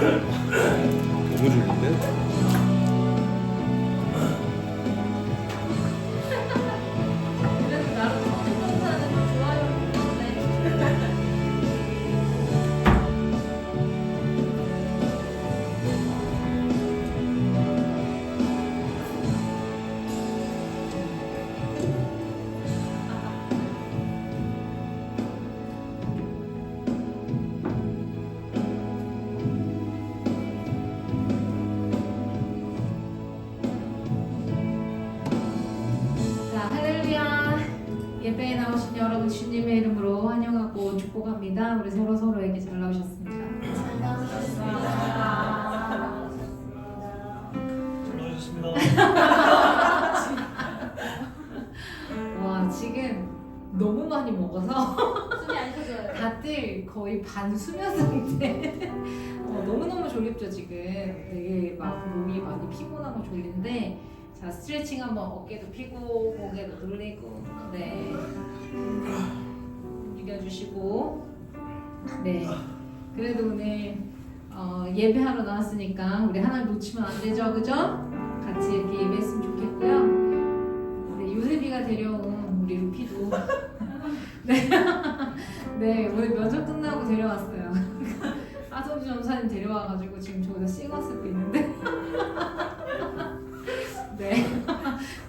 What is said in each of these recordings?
너무 졸린데? 그래도 나름 성대모사는 좋아요. 네. 자, 할렐루야. 예배에 나오신 여러분 주님의 이름으로 환영하고 축복합니다. 우리 서로에게 잘 나오셨습니다. 잘나오셨습니다. 와, 지금 너무 많이 먹어서 숨이 안 쉬어져요. 다들 거의 반수면 상태. 너무너무 졸립죠, 지금. 되게 막 몸이 많이 피곤하고 졸린데, 자, 스트레칭 한번 어깨도 펴고, 고개도 돌리고, 네. 움직여주시고, 네. 그래도 오늘 예배하러 나왔으니까 우리 하나님 놓치면 안 되죠, 그죠? 같이 이렇게 예배했으면 좋겠고요. 네, 요셉이가 데려온 우리 루피도 네. 네, 오늘 면접 끝나고 데려왔어요. 하성주 전사님 데려와가지고 지금 저기서 싱어 쓰고 있는데 네.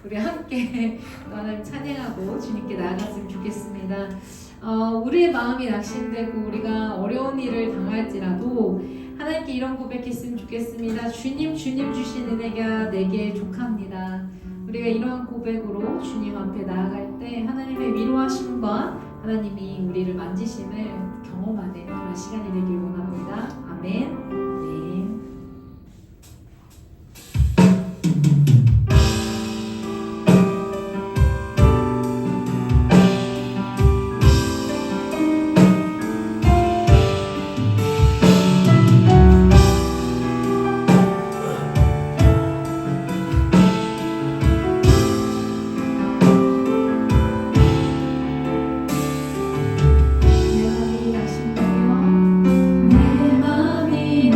우리 함께 하나님 찬양하고 주님께 나아갔으면 좋겠습니다. 우리의 마음이 낙심되고 우리가 어려운 일을 당할지라도 하나님께 이런 고백했으면 좋겠습니다. 주님 주신 은혜가 내게 족합니다. 우리가 이러한 고백으로 주님 앞에 나아갈 때 하나님의 위로하심과 하나님이 우리를 만지심을 경험하는 그런 시간이 되길 원합니다. 아멘. 네. 내 마음이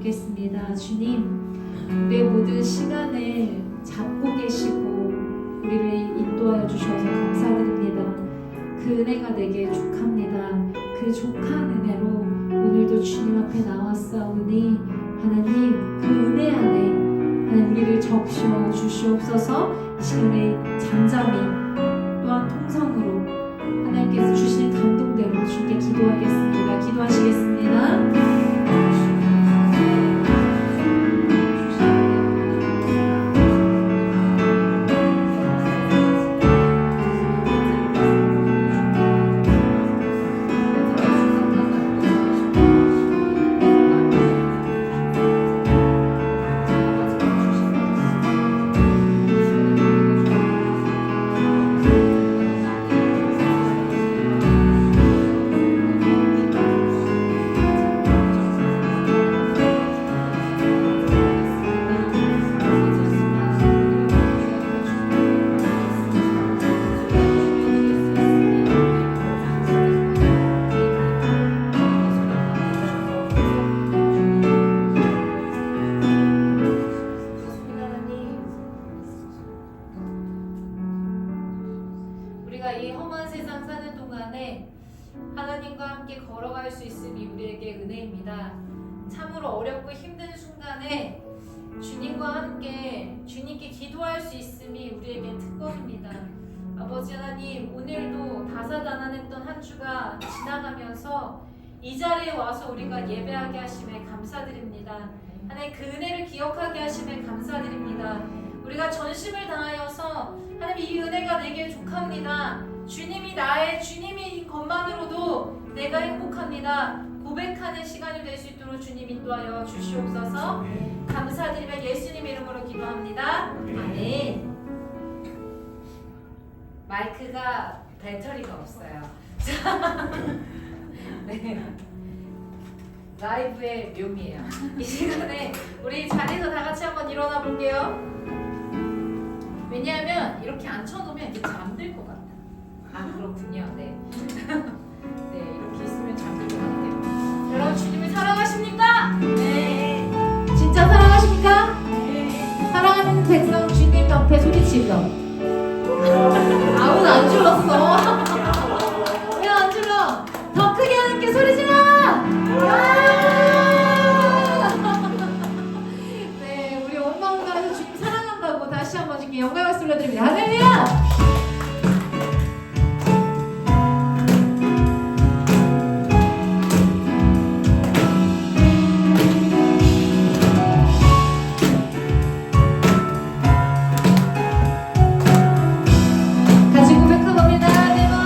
좋겠습니다. 주님, 우리의 모든 시간을 잡고 계시고 우리를 인도하여 주셔서 감사드립니다. 그 은혜가 내게 족합니다. 그 족한 은혜로 오늘도 주님 앞에 나왔사오니 하나님, 그 은혜 안에 하나님 우리를 적셔 주시옵소서. 이 시간에 잠잠히 또한 통성으로 하나님께서 주시는 감동대로 주께 기도하겠습니다. 기도하시겠습니다. 우리가 이 험한 세상 사는 동안에 하나님과 함께 걸어갈 수 있음이 우리에게 은혜입니다. 참으로 어렵고 힘든 순간에 주님과 함께 주님께 기도할 수 있음이 우리에게 특권입니다. 아버지 하나님, 오늘도 다사다난했던 한 주가 지나가면서 이 자리에 와서 우리가 예배하게 하심에 감사드립니다. 하나님, 그 은혜를 기억하게 하심에 감사드립니다. 우리가 전심을 다하여서 하나님, 이 은혜가 내게 족합니다. 주님이 나의 주님인 것만으로도 내가 행복합니다. 고백하는 시간이 될 수 있도록 주님 인도하여 주시옵소서. 감사드리며 예수님 이름으로 기도합니다. 아멘. 마이크가 배터리가 없어요. 네. 라이브의 묘미예요. 이 시간에 우리 자리에서 다 같이 한번 일어나 볼게요. 왜냐하면 이렇게 앉혀놓으면 이렇게 잠들 것 같아. 아, 그렇군요. 네. 네, 이렇게 있으면 잠들 것 같아요. 여러분, 주님을 사랑하십니까? 네. 진짜 사랑하십니까? 네. 사랑하는 백성 주님 옆에 소리치죠. 아무도 안 질렀어. 왜 안 질러? 더 크게 하나님께 소리 질러! 네, 우리 온 마음 다해서 주님 사랑한다고 다시 한번 주님께 영광을 올려드립니다. 할렐루야! 같이 고백해봅니다. 내 마음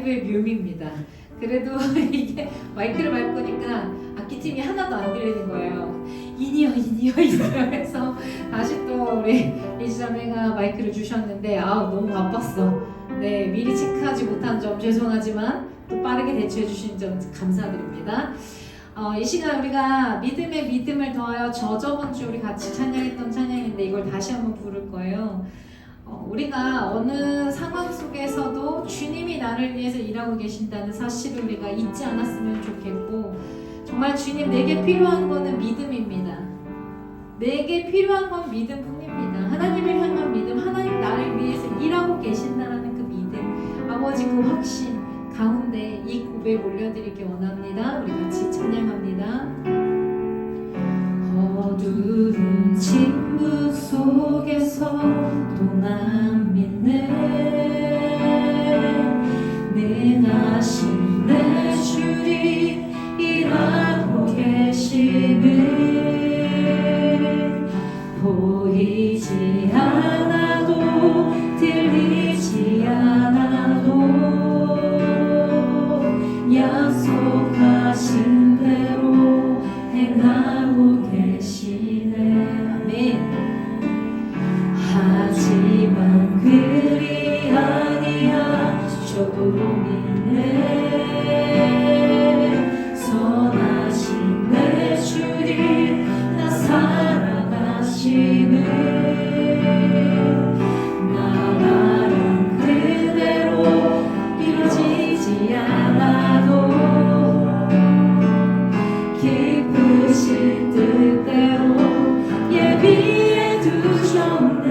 마이크의 묘미입니다. 그래도 이게 마이크를 바꾸니까 악기팀이 하나도 안 들리는 거예요. 인이어 해서 다시 또 우리 이지자매가 마이크를 주셨는데 너무 바빴어. 네, 미리 체크하지 못한 점 죄송하지만 또 빠르게 대처해 주신 점 감사드립니다. 이 시간 우리가 믿음에 믿음을 더하여 저번 주 우리 같이 찬양했던 찬양인데 이걸 다시 한번 부를 거예요. 우리가 어느 상황 속에서도 주님이 나를 위해서 일하고 계신다는 사실을 우리가 잊지 않았으면 좋겠고, 정말 주님 내게 필요한 거는 믿음입니다. 내게 필요한 건 믿음뿐입니다. 하나님을 향한 믿음, 하나님 나를 위해서 일하고 계신다는 그 믿음, 아버지 그 확신 가운데 이 고백 올려드리기 원합니다. 우리 같이 찬양합니다. 어두운 침묵 속에서 또난 믿네. 능하신 내 주님 일하고 계심을 보이지 않아도 들리지 않아도 약속하신 대로 행하고 계시네. 아멘. 하지만 그리 아니하셔도 믿네. 선하신 내 주님 나 사랑하시네. 나가는 그대로 이루어지지 않아도 기쁘신 뜻대로 예비해 두셨네.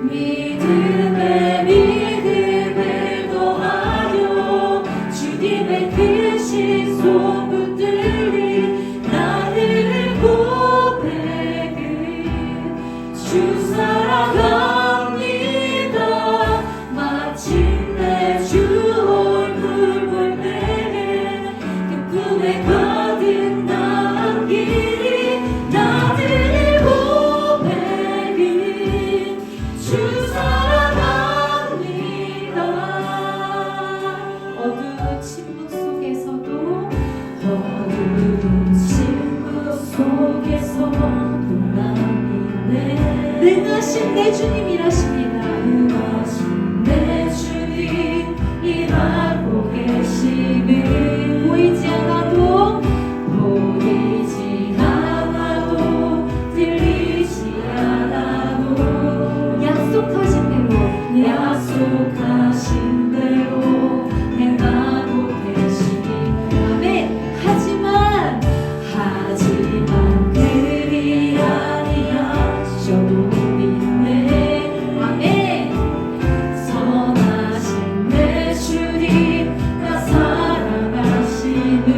믿음에 믿음을 더하여 주님의 크신 소문들이 나를 고백은 주 사랑합니다. 마침내 주 얼굴 볼 때 기쁨에 가득 난 길이 나들의 고백은 주 사랑합니다. 어두운 침묵 속에서도 능하신 내 주님 일하십니다. 능하신 내 주님 일하고 계심을 보이지 않아도 들리지 않아도 약속하신 대로 행하고 계시니. 아멘. 하지만 그리 아니하셔도 믿네. 아멘. 선하신 내 주님 나 사랑하시네.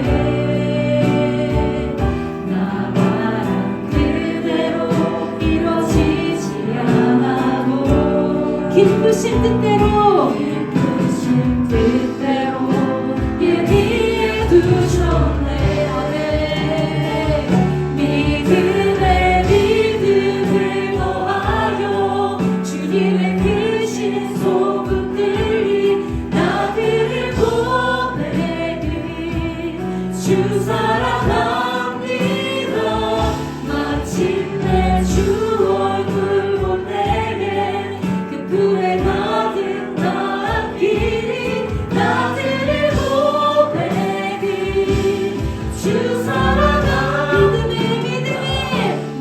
나 말한 그대로 이루어지지 않아도 기쁘신 뜻대로 예비해 두셨네. 아멘. 믿음에 믿음을 더하여 주님의 크신 소문들이 나들의 고백은 주 사랑합니다. 마침내 주 얼굴 본 내게 기쁨에 가득 난 길이 나들의 고백은 주 사랑합니다.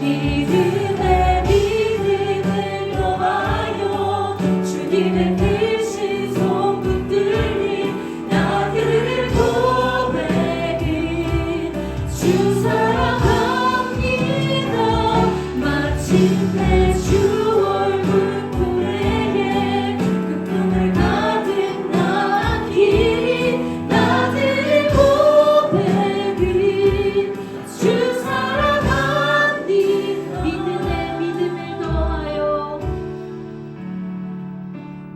믿음에 믿음을 더하여 주님의 크신 소문들이 나들의 고백은 주 사랑합니다. 마침내 주 얼굴 보내게 기쁨을 가득 난 길이 나들의 고백은 주 사랑합니다.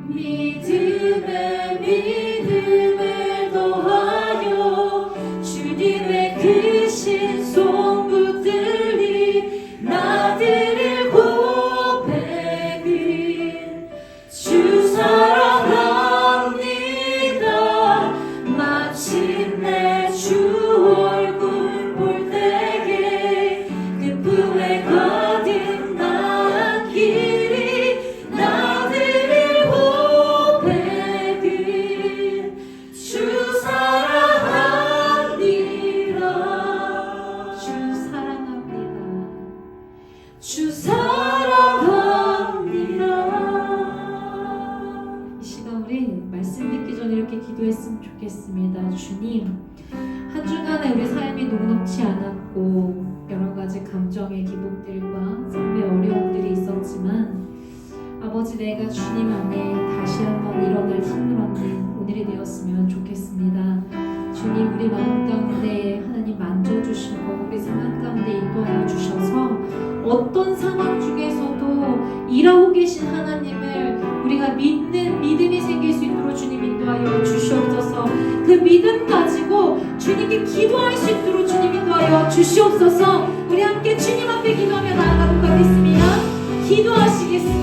믿음에 믿음을 더하여 주님의 크신 소문들이 나들의 고백은 주 사랑합니다. 전에 이렇게 기도했으면 좋겠습니다. 주님, 한 주간에 우리 삶이 녹록지 않았고 여러 가지 감정의 기복들과 삶의 어려움들이 있었지만 아버지, 내가 주님 안에 다시 한번 일어날 힘을 얻는 오늘이 되었으면 좋겠습니다. 주님, 우리 마음 가운데 하나님 만져주시고 우리 상황 가운데 인도하여 주셔서 어떤 상황 중에서도 일하고 계신 하나님을 우리가 믿는 믿음이 생길 수 있도록 주님 인도하여 주시옵소서. 그 믿음 가지고 주님께 기도할 수 있도록 주님 인도하여 주시옵소서. 우리 함께 주님 앞에 기도하며 나아가도록 하겠습니다. 기도하시겠습니다.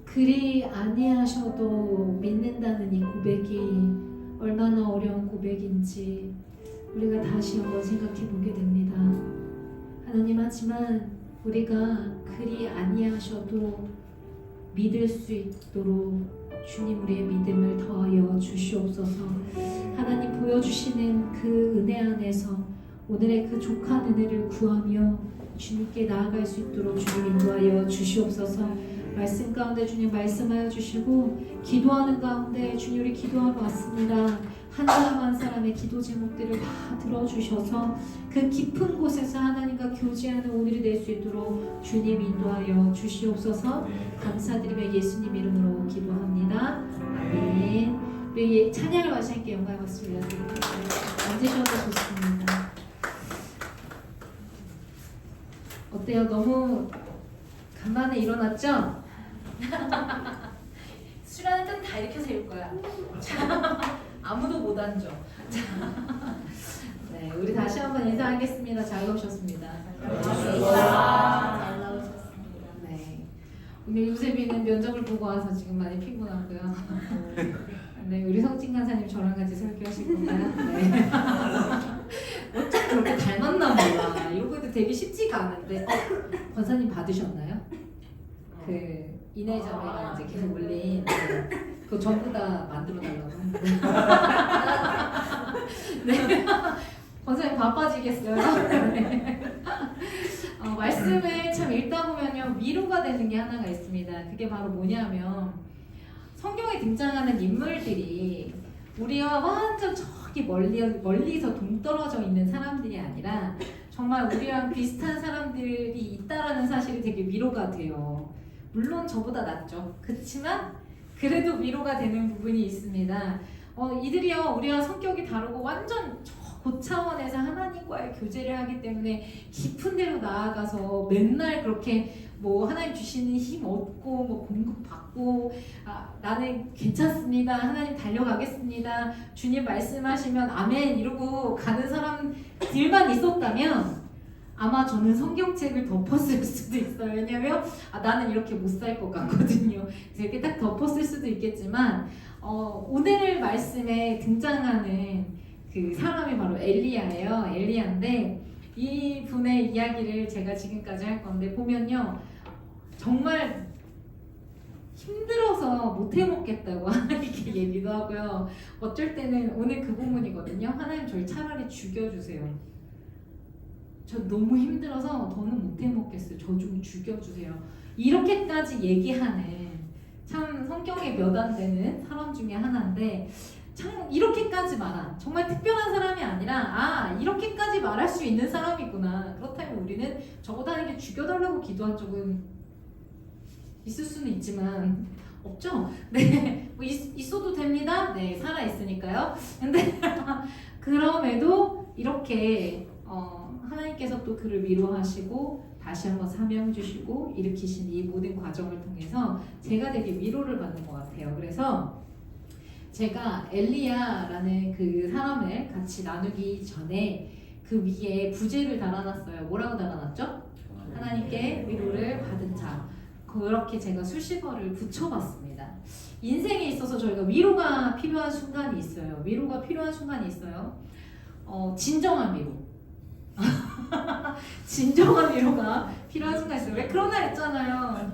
그리 아니하셔도 믿는다는 이 고백이 얼마나 어려운 고백인지 우리가 다시 한번 생각해 보게 됩니다. 하나님, 하지만 우리가 그리 아니하셔도 믿을 수 있도록 주님 우리의 믿음을 더하여 주시옵소서. 하나님 보여주시는 그 은혜 안에서 오늘의 그 족한 은혜를 구하며 주님께 나아갈 수 있도록 주님 인도하여 주시옵소서. 말씀 가운데 주님 말씀하여 주시고 기도하는 가운데 주님 우리 기도하러 왔습니다. 한 사람 한 사람의 기도 제목들을 다 들어주셔서 그 깊은 곳에서 하나님과 교제하는 오늘이 될 수 있도록 주님 인도하여 주시옵소서. 감사드리며 예수님 이름으로 기도합니다. 아멘. 우리 찬양을 마치 함께 영광의 박수 올려드립니다. 앉으셔도 좋습니다. 어때요? 너무 간만에 일어났죠? 수련은 좀 다 이렇게 세울 거야. 아무도 못 앉아. 네, 우리 다시 한번 인사하겠습니다. 잘 나오셨습니다. 잘 나오셨습니다. 네, 오늘 요셉이는 면접을 보고 와서 지금 많이 피곤하고요. 네, 우리 성진 간사님 저랑 같이 설교하실 건가요? 네. 어쩜 그렇게 닮았나 몰라. 이런 것도 되게 쉽지가 않은데. 권사님 받으셨나요? 그 이내점에 이제 계속 올린 그거 전부 다 만들어 달라고 하는데. 네. 권사님 바빠지겠어요. 네. 말씀을 참 읽다 보면요 위로가 되는 게 하나가 있습니다. 그게 바로 뭐냐면 성경에 등장하는 인물들이 우리와 완전 저기 멀리서 동떨어져 있는 사람들이 아니라 정말 우리랑 비슷한 사람들이 있다라는 사실이 되게 위로가 돼요. 물론 저보다 낫죠. 그렇지만 그래도 위로가 되는 부분이 있습니다. 이들이요 우리와 성격이 다르고 완전 저 고차원에서 하나님과의 교제를 하기 때문에 깊은 데로 나아가서 맨날 그렇게 뭐 하나님 주시는 힘 얻고 뭐 공급받고 나는 괜찮습니다. 하나님 달려가겠습니다. 주님 말씀하시면 아멘 이러고 가는 사람들만 있었다면 아마 저는 성경책을 덮었을 수도 있어요. 왜냐면 나는 이렇게 못 살 것 같거든요. 이렇게 딱 덮었을 수도 있겠지만 오늘 말씀에 등장하는 그 사람이 바로 엘리야예요. 엘리야인데 이 분의 이야기를 제가 지금까지 할 건데 보면요 정말 힘들어서 못 해먹겠다고 하나님께 얘기도 하고요. 어쩔 때는 오늘 그 부분이거든요. 하나님 저를 차라리 죽여주세요. 저 너무 힘들어서 더는 못 해먹겠어요. 저 좀 죽여주세요. 이렇게까지 얘기하는 참 성경에 몇 안 되는 사람 중에 하나인데 참 이렇게까지 말한 정말 특별한 사람이 아니라 아 이렇게까지 말할 수 있는 사람이구나. 그렇다면 우리는 저보다 하나님께 죽여달라고 기도한 적은 있을 수는 있지만 없죠? 네, 뭐 있어도 됩니다. 네, 살아 있으니까요. 근데 그럼에도 이렇게 하나님께서 또 그를 위로하시고 다시 한번 사명 주시고 일으키신 이 모든 과정을 통해서 제가 되게 위로를 받는 것 같아요. 그래서 제가 엘리야라는 그 사람을 같이 나누기 전에 그 위에 부제를 달아놨어요. 뭐라고 달아놨죠? 하나님께 위로를 받은 자. 그렇게 제가 수식어를 붙여봤습니다. 인생에 있어서 저희가 위로가 필요한 순간이 있어요. 위로가 필요한 순간이 있어요. 진정한 위로. 진정한 위로가 필요한 순간이 있어요. 왜 그런 날 있잖아요.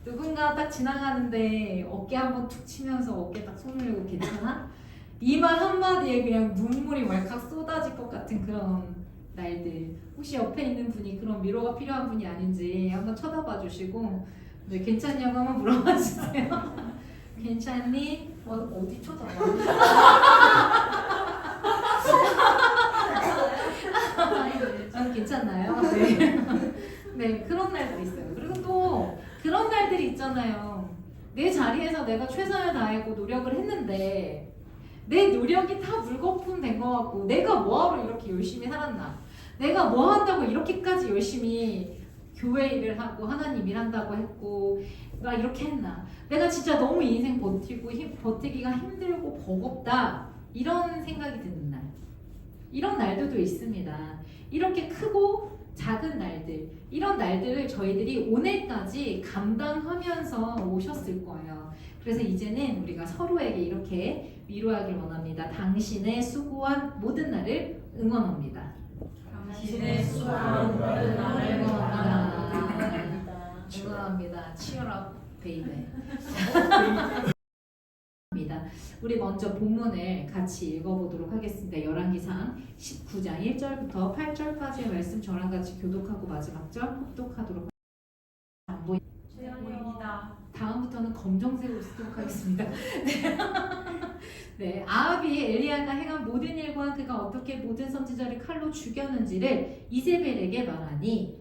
누군가 딱 지나가는데 어깨 한번 툭 치면서 어깨 딱 손을 내고 괜찮아? 이 말 한마디에 그냥 눈물이 왈칵 쏟아질 것 같은 그런 날들. 혹시 옆에 있는 분이 그런 위로가 필요한 분이 아닌지 한번 쳐다봐 주시고 네, 괜찮냐고 한번 물어봐 주세요. 괜찮니? 어디 쳐다봐? 저는 괜찮나요? 네. 네, 그런 날도 있어요. 그리고 또 그런 날들이 있잖아요. 내 자리에서 내가 최선을 다하고 노력을 했는데 내 노력이 다 물거품 된 것 같고 내가 뭐하러 이렇게 열심히 살았나? 내가 뭐 한다고 이렇게까지 열심히 교회 일을 하고 하나님 일한다고 했고 나 이렇게 했나? 내가 진짜 너무 인생 버티기가 힘들고 버겁다 이런 생각이 드는 날 이런 날들도 있습니다. 이렇게 크고 작은 날들 이런 날들을 저희들이 오늘까지 감당하면서 오셨을 거예요. 그래서 이제는 우리가 서로에게 이렇게 위로하길 원합니다. 당신의 수고한 모든 날을 응원합니다. 당신의 수고한 모든 날을 응원합니다. 응원합니다. 치열업 베이베. 우리 먼저 본문을 같이 읽어보도록 하겠습니다. 열왕기상 19장 1절부터 8절까지의 말씀 저랑 같이 교독하고 마지막 절 합독하도록 보입니다. 다음부터는 검정색으로 쓰도록 하겠습니다. 네, 아합이 엘리야가 행한 모든 일과 그가 어떻게 모든 선지자를 칼로 죽였는지를 이세벨에게 말하니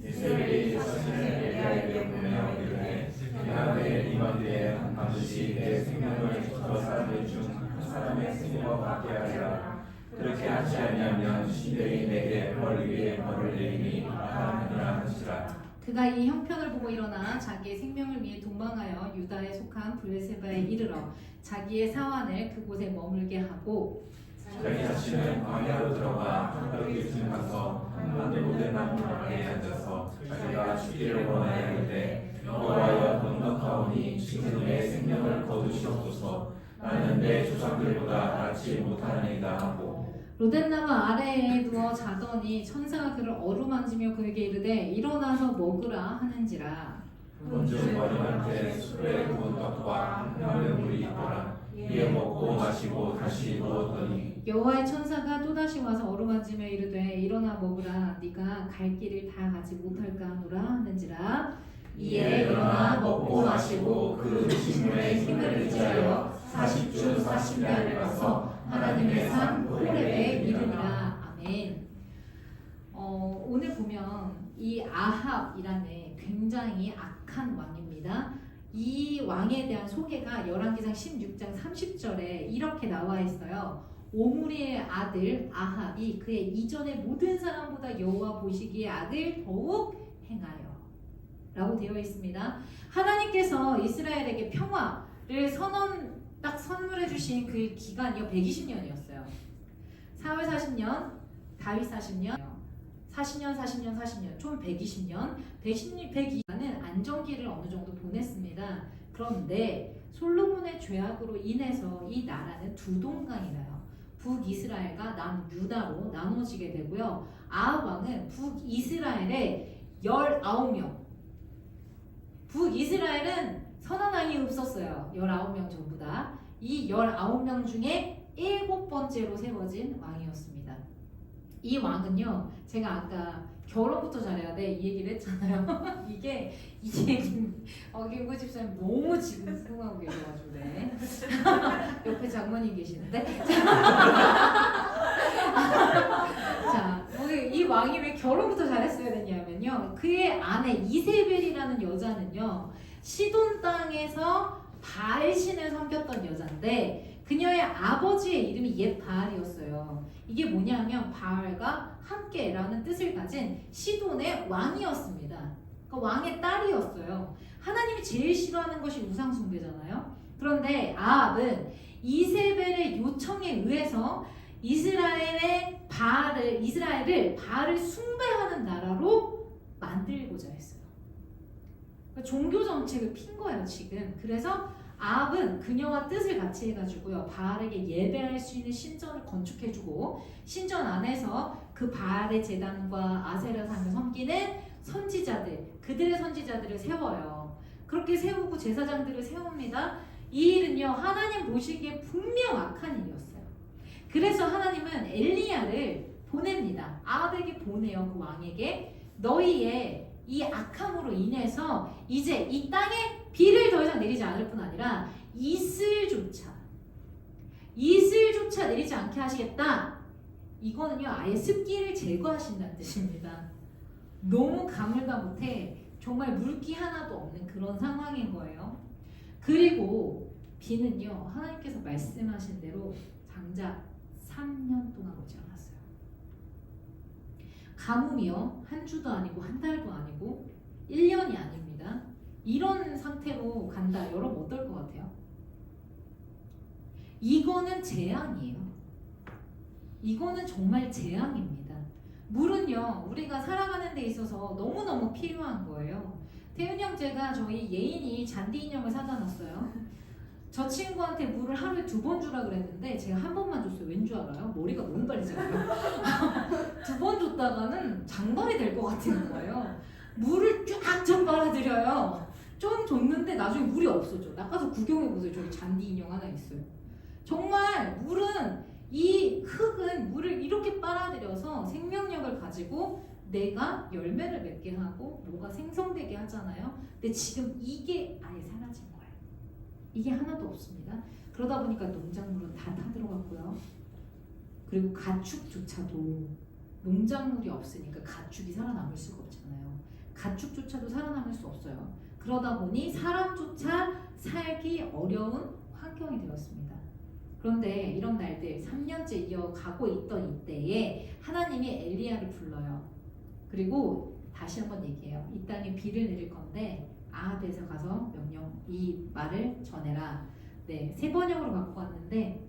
이세벨이 자신의 엘리야에게 보내어 이르되 야훼 이번 때에 반드시 내 생명을 저 사람들 중 한 사람의 생명을 받게 하리라. 그렇게 하지 아니하면 신들이 내게 벌 위에 벌을 내리니 아하니라 하시라. 그가 이 형편을 보고 일어나 자기의 생명을 위해 도망하여 유다에 속한 블레세바에 이르러 자기의 사환을 그곳에 머물게 하고 자기 자신은 광야로 들어가 한가득 쯤 가서 한반도 모든 나무 아래에 앉아서 자기가 죽기를 원하였는데 여호와여 넉넉하오니 지금 내 생명을 거두시옵소서. 나는 내 조상들보다 낫지 못하나이다 하고 로덴나무 아래에 누워 자더니 천사가 그를 어루만지며 그에게 이르되 일어나서 먹으라 하는지라. 본즉 어린한테 숯불에 구운 떡과 향하는 물이 있더라. 이에 먹고 마시고 다시 누웠더니 여호와의 천사가 또다시 와서 어루만지며 이르되 일어나 먹으라. 네가 갈 길을 다 가지 못할까 하노라 하는지라. 이에 일어나 먹고 마시고 그 식물의 힘을 의지하여 40주 40년을 가서 하나님의 산 호렙에 이르니라. 아멘. 오늘 보면 이 아합이라는 굉장히 악한 왕입니다. 이 왕에 대한 소개가 열왕기상 16장 30절에 이렇게 나와 있어요. 오므리의 아들 아합이 그의 이전의 모든 사람보다 여호와 보시기에 악을 더욱 행하여 라고 되어 있습니다. 하나님께서 이스라엘에게 평화를 딱 선물해 주신 그 기간이요 120년이었어요. 사울 40년, 다윗 40년, 40년, 총 120년. 120년은 안정기를 어느 정도 보냈습니다. 그런데 솔로몬의 죄악으로 인해서 이 나라는 두 동강이 나요. 북이스라엘과 남유다로 나눠지게 되고요. 아합 왕은 북이스라엘의 19명. 북이스라엘은 선한 왕이 없었어요. 19명 전부 다. 이 19명 중에 7번째로 세워진 왕이었습니다. 이 왕은요, 제가 아까 결혼부터 잘해야 돼 이 얘기를 했잖아요. 이게 김구 집사님 너무 지금 수긍하고 계셔가지고 네. 옆에 장모님 계시는데 자, 이 왕이 왜 결혼부터 잘했어야 됐냐면요, 그의 아내 이세벨이라는 여자는요 시돈 땅에서 바알신을 섬겼던 여자인데 그녀의 아버지의 이름이 옛 바알이었어요. 이게 뭐냐면 바알과 함께라는 뜻을 가진 시돈의 왕이었습니다. 그러니까 왕의 딸이었어요. 하나님이 제일 싫어하는 것이 우상숭배잖아요. 그런데 아합은 이세벨의 요청에 의해서 이스라엘을 바알을 숭배하는 나라로 만들고자 했어요. 그러니까 종교 정책을 핀 거예요 지금. 그래서 아합은 그녀와 뜻을 같이 해가지고요 바알에게 예배할 수 있는 신전을 건축해주고 신전 안에서 그 바알의 제단과 아세라상을 섬기는 선지자들, 그들의 선지자들을 세워요. 그렇게 세우고 제사장들을 세웁니다. 이 일은요 하나님 보시기에 분명 악한 일이었어요. 그래서 하나님은 엘리야를 보냅니다. 아합에게 보내요. 그 왕에게 너희의 이 악함으로 인해서 이제 이 땅에 비를 더 이상 내리지 않을 뿐 아니라 이슬조차 내리지 않게 하시겠다. 이거는요 아예 습기를 제거하신다는 뜻입니다. 너무 가물가못해 정말 물기 하나도 없는 그런 상황인 거예요. 그리고 비는요 하나님께서 말씀하신 대로 장작 3년 동안 오지 않았어요. 가뭄이요 한 주도 아니고 한 달도 아니고 1년이 아닙니다. 이런 상태로 간다. 여러분 어떨 것 같아요? 이거는 재앙이에요. 이거는 정말 재앙입니다. 물은요 우리가 살아가는 데 있어서 너무너무 필요한 거예요. 태윤 형제가 저희 예인이 잔디 인형을 사다 놨어요. 저 친구한테 물을 하루에 2번 주라 그랬는데 제가 한 번만 줬어요. 왠 줄 알아요? 머리가 너무 빨리 자라요. 2번 줬다가는 장발이 될 것 같은 거예요. 물을 쫙 좀 빨아들여요. 좀 줬는데 나중에 물이 없어져. 나가서 구경해보세요. 저기 잔디 인형 하나 있어요. 정말 물은 이 흙은 물을 이렇게 빨아들여서 생명력을 가지고 내가 열매를 맺게 하고 뭐가 생성되게 하잖아요. 근데 지금 이게 아예 사라진 거예요. 이게 하나도 없습니다. 그러다 보니까 농작물은 다 타들어갔고요. 그리고 가축조차도 농작물이 없으니까 가축이 살아남을 수가 없잖아요. 가축조차도 살아남을 수 없어요. 그러다 보니 사람조차 살기 어려운 환경이 되었습니다. 그런데 이런 날들 3년째 이어가고 있던 이때에 하나님이 엘리야를 불러요. 그리고 다시 한번 얘기해요. 이 땅에 비를 내릴 건데 아합에서 가서 이 말을 전해라. 네, 3번역으로 갖고 왔는데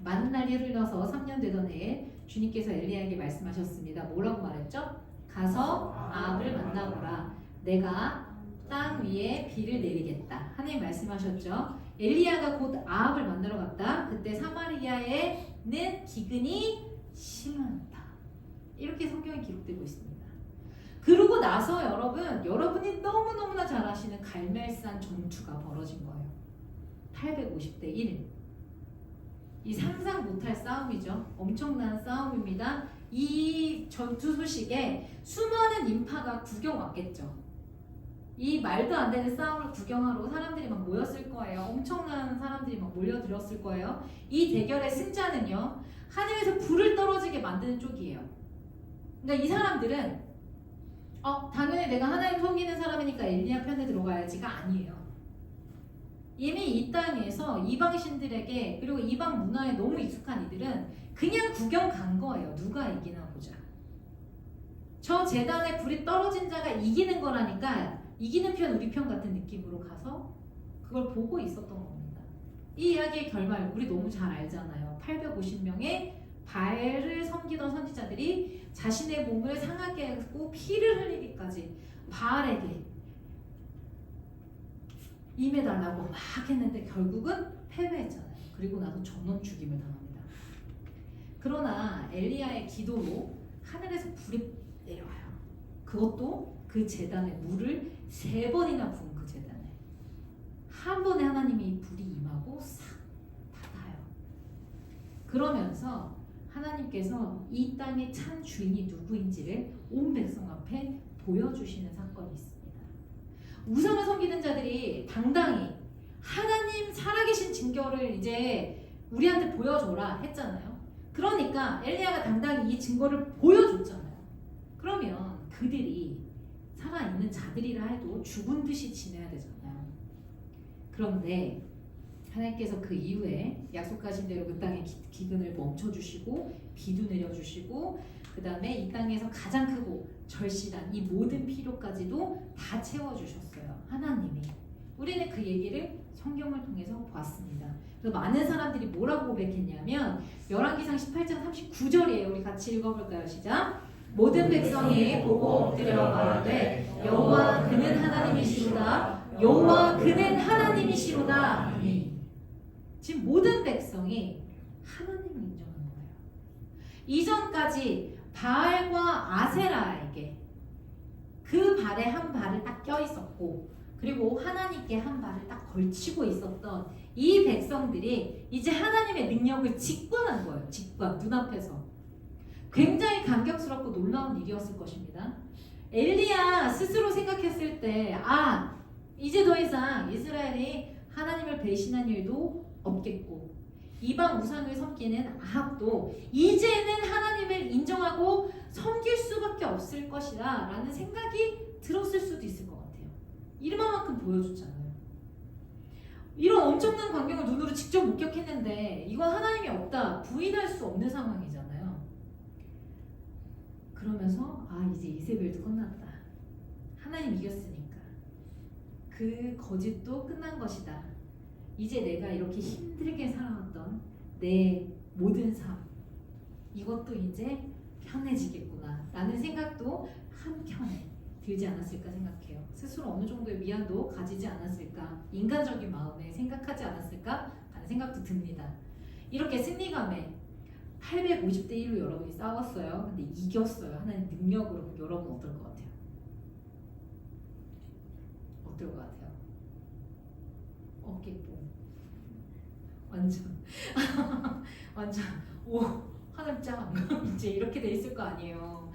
많은 날이 흘러서 3년 되던 해에 주님께서 엘리야에게 말씀하셨습니다. 뭐라고 말했죠? 가서 아합을 만나보라. 내가 땅 위에 비를 내리겠다. 하나님 말씀하셨죠. 엘리야가 곧 아합을 만나러 갔다. 그때 사마리아에는 기근이 심하다. 이렇게 성경에 기록되고 있습니다. 그러고 나서 여러분이 너무너무나 잘 아시는 갈멜산 전투가 벌어진 거예요. 850대 1. 이 상상 못할 싸움이죠. 엄청난 싸움입니다. 이 전투 소식에 수많은 인파가 구경 왔겠죠. 이 말도 안 되는 싸움을 구경하러 사람들이 막 모였을 거예요. 엄청난 사람들이 막 몰려들었을 거예요. 이 대결의 승자는요 하늘에서 불을 떨어지게 만드는 쪽이에요. 그러니까 이 사람들은 당연히 내가 하나님 섬기는 사람이니까 엘리야 편에 들어가야지가 아니에요. 이미 이 땅에서 이방신들에게 그리고 이방 문화에 너무 익숙한 이들은 그냥 구경 간 거예요. 누가 이기나 보자. 저 제단에 불이 떨어진 자가 이기는 거라니까 이기는 편 우리 편 같은 느낌으로 가서 그걸 보고 있었던 겁니다. 이 이야기의 결말 우리 너무 잘 알잖아요. 850명의 바알을 섬기던 선지자들이 자신의 몸을 상하게 하고 피를 흘리기까지 바알에게 임해달라고 막 했는데 결국은 패배했잖아요. 그리고 나서 전원 죽임을 당합니다. 그러나 엘리야의 기도로 하늘에서 불이 내려와요. 그것도 그 제단에 물을 3번이나 부은 그 제단에 한 번에 하나님이 불이 임하고 싹 닫아요. 그러면서 하나님께서 이 땅의 참 주인이 누구인지를 온 백성 앞에 보여주시는 사건이 있습니다. 우상을 섬기는 자들이 당당히 하나님 살아계신 증거를 이제 우리한테 보여줘라 했잖아요. 그러니까 엘리야가 당당히 이 증거를 보여줬잖아요. 그러면 그들이 살아있는 자들이라 해도 죽은 듯이 지내야 되잖아요. 그런데 하나님께서 그 이후에 약속하신 대로 그 땅의 기근을 멈춰주시고 비도 내려주시고 그 다음에 이 땅에서 가장 크고 절실한 이 모든 필요까지도 다 채워주셨어요. 하나님이. 우리는 그 얘기를 성경을 통해서 보았습니다. 그래서 많은 사람들이 뭐라고 고백했냐면 열왕기상 18장 39절이에요. 우리 같이 읽어볼까요? 시작. 모든 백성이 보고 엎드려 말하되 여호와 그는 하나님이시로다. 여호와 그는 하나님이시로다. 아멘. 지금 모든 백성이 하나님을 인정하는 거예요. 이전까지 바알과 아세라에게 그 발에 한 발을 딱 껴 있었고 그리고 하나님께 한 발을 딱 걸치고 있었던 이 백성들이 이제 하나님의 능력을 직관한 거예요. 직관, 눈앞에서. 굉장히 감격스럽고 놀라운 일이었을 것입니다. 엘리야 스스로 생각했을 때 이제 더 이상 이스라엘이 하나님을 배신한 일도 없겠고 이방 우상을 섬기는 아합도 이제는 하나님을 인정하고 섬길 수밖에 없을 것이다 라는 생각이 들었을 수도 있을 것 같아요. 이만큼 보여줬잖아요. 이런 엄청난 광경을 눈으로 직접 목격했는데 이건 하나님이 없다 부인할 수 없는 상황이잖아요. 그러면서 이제 이세벨도 끝났다. 하나님 이겼으니까 그 거짓도 끝난 것이다. 이제 내가 이렇게 힘들게 살아왔던 내 모든 삶 이것도 이제 편해지겠구나 라는 생각도 한켠에 들지 않았을까 생각해요. 스스로 어느 정도의 미안도 가지지 않았을까, 인간적인 마음에 생각하지 않았을까 하는 생각도 듭니다. 이렇게 승리감에 850대 1로 여러분이 싸웠어요. 근데 이겼어요. 하나님 능력으로. 여러분 어떨 것 같아요? 어떨 것 같아요? 어깨뽕. 완전 완전 하나님 짱 이제 이렇게 돼 있을 거 아니에요.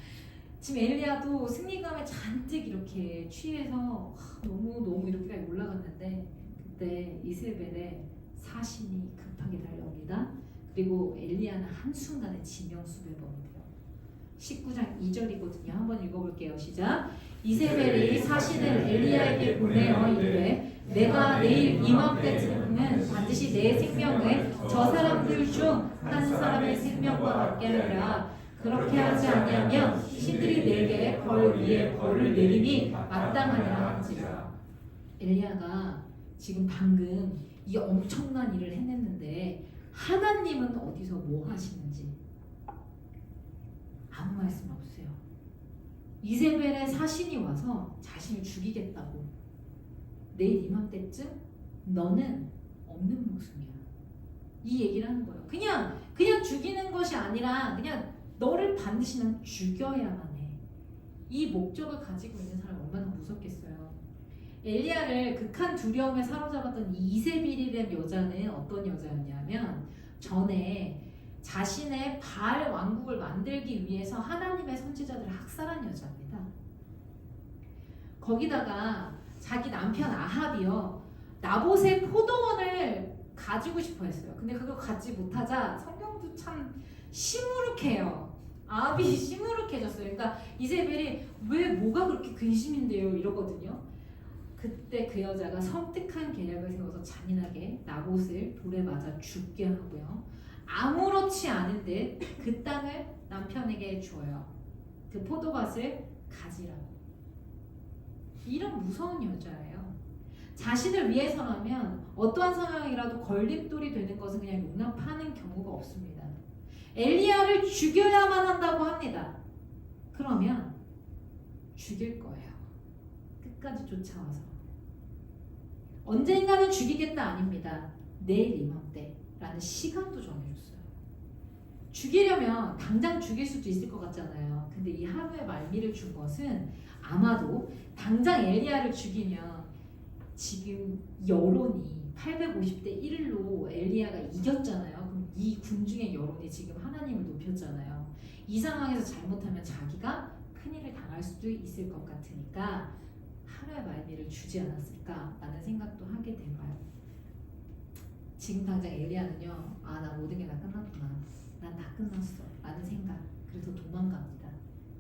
지금 엘리야도 승리감에 잔뜩 이렇게 취해서 너무 이렇게까지 올라갔는데 그때 이세벨의 사신이 급하게 달려옵니다. 그리고 엘리야는 한순간에 지명수배범이 돼요. 19장 2절이거든요. 한번 읽어볼게요. 시작. 이세벨이 사신을 엘리야에게 보내어 이르되 내가 내일 이맘때쯤은 반드시 내 생명을 저 사람들 중 한 사람의 생명과 같게 하리라. 그렇게 하지 아니하면 신들이 내게 벌 위에 벌을 내리니 마땅하니라 한지라. 엘리야가 지금 방금 이 엄청난 일을 해냈는데 하나님은 어디서 뭐 하시는지 아무 말씀 없어요. 이세벨의 사신이 와서 자신을 죽이겠다고. 내일 이맘때쯤 너는 없는 목숨이야. 이 얘기를 하는 거예요. 그냥 죽이는 것이 아니라 그냥 너를 반드시 난 죽여야만 해. 이 목적을 가지고 있는 사람이 얼마나 무섭겠어요. 엘리야를 극한 두려움에 사로잡았던 이세벨이라는 여자는 어떤 여자였냐면 전에 자신의 바알 왕국을 만들기 위해서 하나님의 선지자들을 학살한 여자입니다. 거기다가 자기 남편 아합이요 나봇의 포도원을 가지고 싶어 했어요. 근데 그걸 갖지 못하자 성경도 참 시무룩해요. 아합이 시무룩해졌어요. 그러니까 이세벨이 왜 뭐가 그렇게 근심인데요 이러거든요. 그때 그 여자가 섬뜩한 계략을 세워서 잔인하게 나봇을 돌에 맞아 죽게 하고요. 아무렇지 않은 듯 그 땅을 남편에게 줘요. 그 포도밭을 가지라고. 이런 무서운 여자예요. 자신을 위해서라면 어떠한 상황이라도 걸림돌이 되는 것은 그냥 용납하는 경우가 없습니다. 엘리야를 죽여야만 한다고 합니다. 그러면 죽일 거예요. 끝까지 쫓아와서. 언젠가는 죽이겠다 아닙니다. 내일 이맘때라는 시간도 정해줬어요. 죽이려면 당장 죽일 수도 있을 것 같잖아요. 근데 이 하루의 말미를 준 것은 아마도 당장 엘리야를 죽이면 지금 여론이 850대 1로 엘리야가 이겼잖아요. 그럼 이 군중의 여론이 지금 하나님을 높였잖아요. 이 상황에서 잘못하면 자기가 큰일을 당할 수도 있을 것 같으니까 하루의 말미를 주지 않았을까라는 생각도 하게 돼봐요. 지금 당장 엘리야는요, 아, 나 모든 게 다 끝났구나, 난 다 끝났어 라는 생각, 그래서 도망갑니다.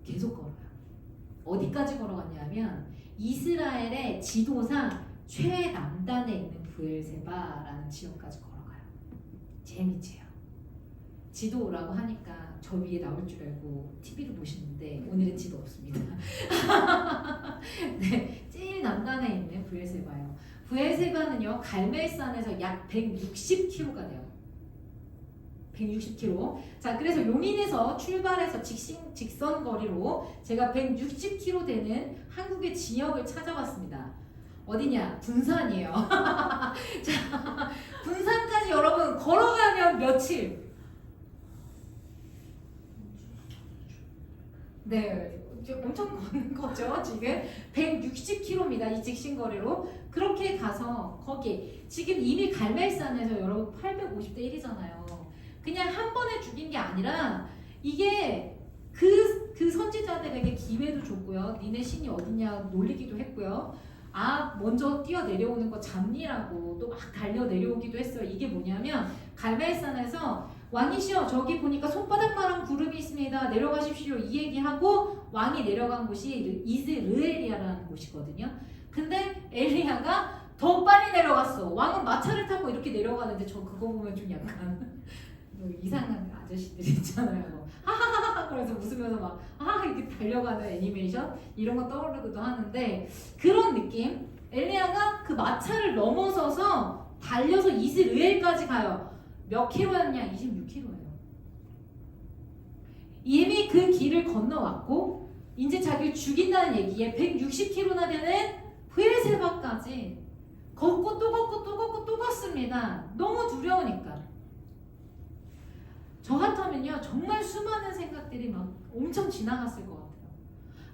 계속 걸어요. 어디까지 걸어갔냐면 이스라엘의 지도상 최남단에 있는 브엘세바라는 지역까지 걸어가요. 제일 밑이에요. 지도라고 하니까 저 위에 나올 줄 알고 TV를 보시는데 오늘은 지도 없습니다. 네, 제일 남단에 있는 브엘세바예요. 브엘세바는요, 갈멜산에서 약 160km가 돼요. 160km. 자, 그래서 용인에서 출발해서 직선 거리로 제가 160km 되는 한국의 지역을 찾아봤습니다. 어디냐? 분산이에요. 자, 분산까지 여러분 걸어가면 며칠? 네, 엄청 걷는 거죠. 지금 160km입니다. 이 직신거리로. 그렇게 가서 거기 지금 이미 갈멜산에서 여러분 850대 1이잖아요. 그냥 한 번에 죽인 게 아니라 이게 그 선지자들에게 기회도 줬고요. 니네 신이 어디냐 놀리기도 했고요. 아, 먼저 뛰어 내려오는 거 잡니라고 또 막 달려 내려오기도 했어요. 이게 뭐냐면 갈멜산에서 왕이시여, 저기 보니까 손바닥만한 구름이 있습니다. 내려가십시오. 이 얘기하고 왕이 내려간 곳이 이스르엘이라는 곳이거든요. 근데 엘리야가 더 빨리 내려갔어. 왕은 마차를 타고 이렇게 내려가는데 저 그거 보면 좀 약간 이상한 아저씨들 있잖아요. 하하하하 그래서 웃으면서 막 하하 이렇게 달려가는 애니메이션 이런 거 떠오르기도 하는데 그런 느낌. 엘리야가 그 마차를 넘어서서 달려서 이스라엘까지 가요. 몇 킬로였냐? 26킬로예요. 이미 그 길을 건너왔고 이제 자기를 죽인다는 얘기에 160킬로나 되는 브엘세바까지 걷고 또 걷고 또 걷고 또 걷습니다. 너무 두려우니까. 저 같으면요 정말 수많은 생각들이 막 엄청 지나갔을 것 같아요.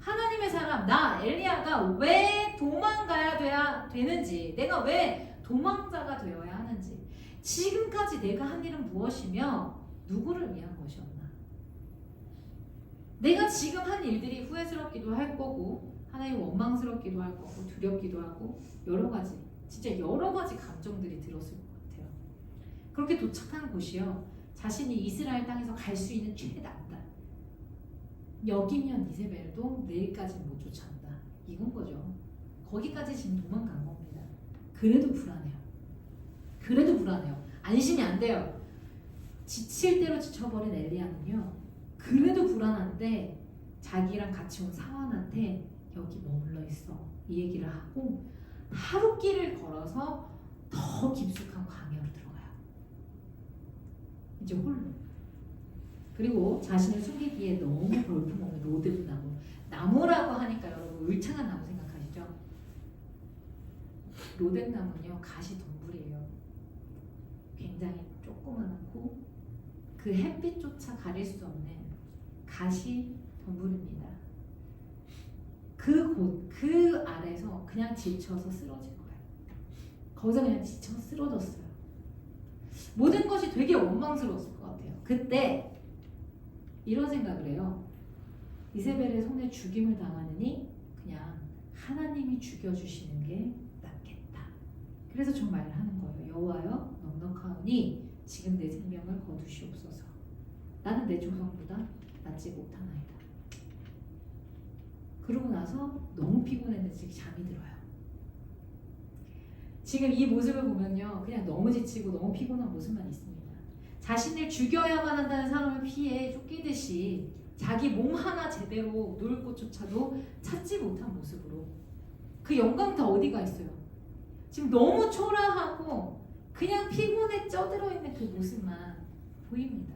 하나님의 사람 나 엘리야가 왜 도망가야 되는지, 내가 왜 도망자가 되어야 하는지, 지금까지 내가 한 일은 무엇이며 누구를 위한 것이었나, 내가 지금 한 일들이 후회스럽기도 할 거고 하나님 원망스럽기도 할 거고 두렵기도 하고 여러 가지, 진짜 여러 가지 감정들이 들었을 것 같아요. 그렇게 도착한 곳이요, 자신이 이스라엘 땅에서 갈 수 있는 최남단, 여기면 이세벨도 내일까지 못 쫓아온다, 이건 거죠. 거기까지 지금 도망간 겁니다. 그래도 불안해요. 그래도 불안해요. 안심이 안 돼요. 지칠 대로 지쳐버린 엘리야는요, 그래도 불안한데 자기랑 같이 온 사환한테 여기 머물러 있어 이 얘기를 하고 하루길을 걸어서 더 깊숙한 광야로 들어가요. 이제 홀로. 그리고 자신을 숨기기에 너무 볼품없는 로뎀나무, 나무라고 하니까 여러분 울창한 나무 생각하시죠? 로뎀나무는요 가시 덤불이에요. 굉장히 조그맣고 그 햇빛조차 가릴 수 없는 가시 덤불입니다. 그 아래서 그냥 지쳐서 쓰러진 거예요. 거기서 그냥 지쳐서 쓰러졌어요. 모든 것이 되게 원망스러웠을 것 같아요. 그때 이런 생각을 해요. 이세벨의 손에 죽임을 당하느니 그냥 하나님이 죽여주시는 게 낫겠다. 그래서 좀 말을 하는 거예요. 여호와여 넉넉하오니 지금 내 생명을 거두시옵소서. 나는 내 조상보다 낫지 못하나이다. 그러고 나서 너무 피곤했는지 잠이 들어요. 지금 이 모습을 보면요, 그냥 너무 지치고 너무 피곤한 모습만 있습니다. 자신을 죽여야만 한다는 사람을 피해 쫓기듯이 자기 몸 하나 제대로 놓을 곳조차도 찾지 못한 모습으로 그 영광 다 어디가 있어요? 지금 너무 초라하고 그냥 피곤에 쪄들어 있는 그 모습만 보입니다.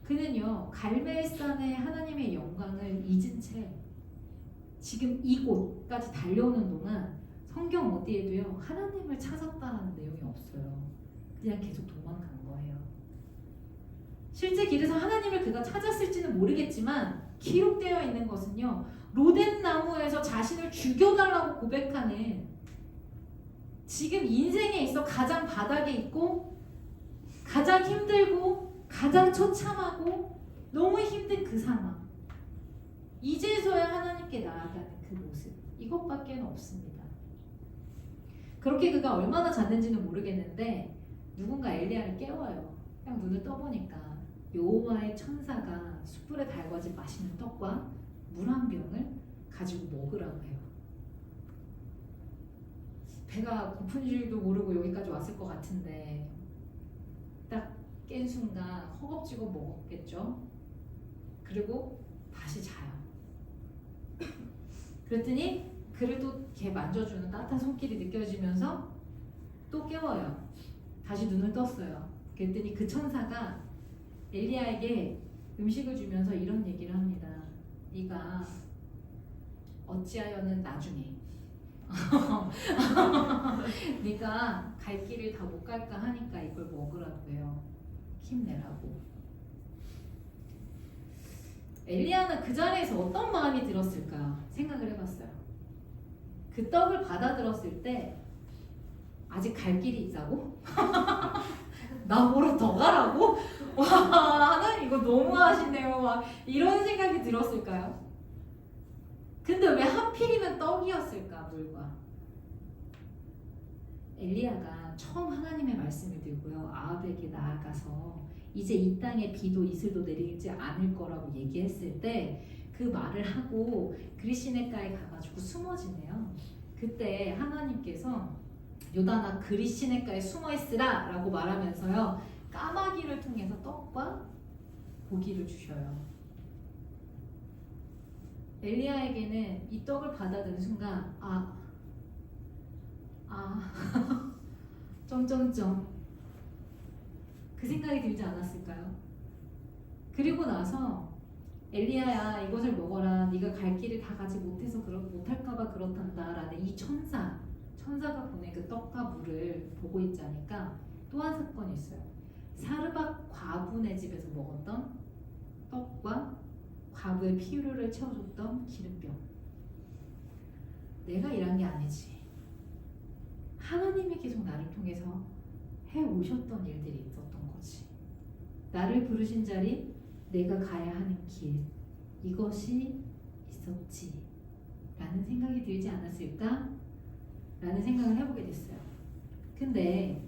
그는요 갈멜산의 하나님의 영광을 잊은 채 지금 이곳까지 달려오는 동안 성경 어디에도요 하나님을 찾았다는 내용이 없어요. 그냥 계속 도망간 거예요. 실제 길에서 하나님을 그가 찾았을지는 모르겠지만 기록되어 있는 것은요. 로뎀 나무에서 자신을 죽여달라고 고백하는 지금 인생에 있어 가장 바닥에 있고 가장 힘들고 가장 처참하고 너무 힘든 그 상황. 이제서야 하나님께 나아가는 그 모습. 이것밖에 없습니다. 그렇게 그가 얼마나 잤는지는 모르겠는데 누군가 엘리야를 깨워요. 그냥 눈을 떠보니까 여호와의 천사가 숯불에 달궈진 맛있는 떡과 물 한 병을 가지고 먹으라고 해요. 배가 고픈 줄도 모르고 여기까지 왔을 것 같은데 딱 깬 순간 허겁지겁 먹었겠죠. 그리고 다시 자요. 그랬더니 그를 또 이렇게 만져주는 따뜻한 손길이 느껴지면서 또 깨워요. 다시 눈을 떴어요. 그랬더니 그 천사가 엘리야에게 음식을 주면서 이런 얘기를 합니다. 네가 어찌하여는 나중에 네가 갈 길을 다 못 갈까 하니까 이걸 먹으라고 해요. 힘내라고. 엘리야는 그 자리에서 어떤 마음이 들었을까 생각을 해봤어요. 그 떡을 받아들었을 때 아직 갈 길이 있다고? 나보러 더 가라고? 와, 하나님 이거 너무하시네요. 막 이런 생각이 들었을까요? 근데 왜 하필이면 떡이었을까, 물과? 엘리야가 처음 하나님의 말씀을 들고요. 아합에게 나아가서 이제 이 땅에 비도 이슬도 내리지 않을 거라고 얘기했을 때 그 말을 하고 그리시네가에 가가지고 숨어지네요. 그때 하나님께서 요단아 그리시네가에 숨어있으라 라고 말하면서요. 까마귀를 통해서 떡과 고기를 주셔요. 엘리야에게는 이 떡을 받아든 순간 점점점 그 생각이 들지 않았을까요? 그리고 나서 엘리야야 이것을 먹어라. 네가 갈 길을 다 가지 못해서 못할까봐 그렇단다 라는 이 천사가 보낸 그 떡과 물을 보고 있지 않으니까 또 한 사건이 있어요. 사르밧 과부네 집에서 먹었던 떡과 과부의 피로를 채워줬던 기름병. 내가 일한 게 아니지. 하나님이 계속 나를 통해서 해오셨던 일들이 있었던 거지. 나를 부르신 자리, 내가 가야 하는 길, 이것이 있었지 라는 생각이 들지 않았을까? 라는 생각을 해보게 됐어요. 근데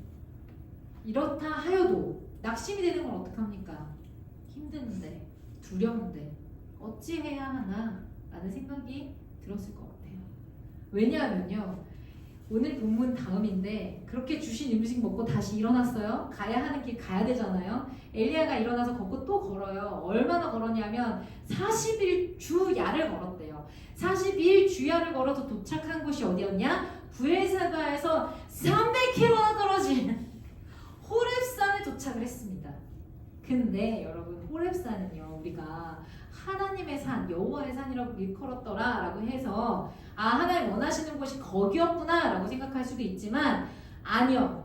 이렇다 하여도 낙심이 되는 건 어떡합니까? 힘드는데, 두려운데 어찌 해야 하나? 라는 생각이 들었을 것 같아요. 왜냐하면요, 오늘 본문 다음인데 그렇게 주신 음식 먹고 다시 일어났어요. 가야 하는 길 가야 되잖아요. 엘리야가 일어나서 걷고 또 걸어요. 얼마나 걸었냐면 40일 주야를 걸었대요. 40일 주야를 걸어서 도착한 곳이 어디였냐? 부엘세바에서 300km나 떨어진 호렙산에 도착을 했습니다. 근데 여러분 호렙산은요, 우리가 하나님의 산, 여호와의 산이라고 일컬었더라 라고 해서 하나님 원하시는 곳이 거기였구나 라고 생각할 수도 있지만 아니요.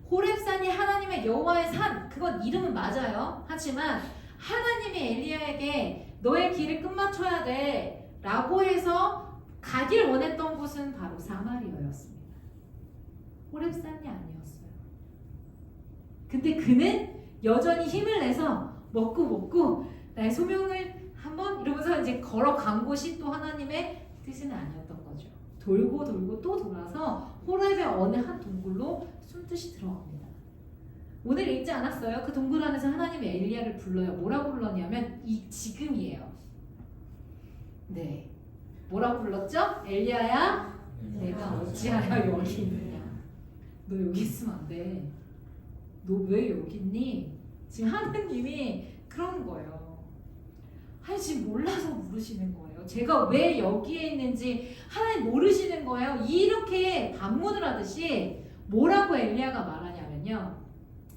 호렙산이 하나님의 여호와의 산, 그건 이름은 맞아요. 하지만 하나님이 엘리야에게 너의 길을 끝마쳐야 돼 라고 해서 가길 원했던 곳은 바로 사마리아였습니다. 호렙산이 아니었어요. 근데 그는 여전히 힘을 내서 먹고 나의 소명을 한번 이러면서 이제 걸어간 곳이 또 하나님의 뜻은 아니었던 거죠. 돌고 또 돌아서 호렙의 어느 한 동굴로 숨듯이 들어갑니다. 오늘 읽지 않았어요? 그 동굴 안에서 하나님이 엘리야를 불러요. 뭐라고 불렀냐면 이 지금이에요. 네, 뭐라고 불렀죠? 엘리야야, 내가 어찌하여 여기 있느냐? 너 여기 있으면 안 돼. 너 왜 여기 있니? 지금 하나님이 그런 거예요. 하나님 몰라서 물으시는 거예요. 제가 왜 여기에 있는지 하나님 모르시는 거예요. 이렇게 반문을 하듯이 뭐라고 엘리야가 말하냐면요.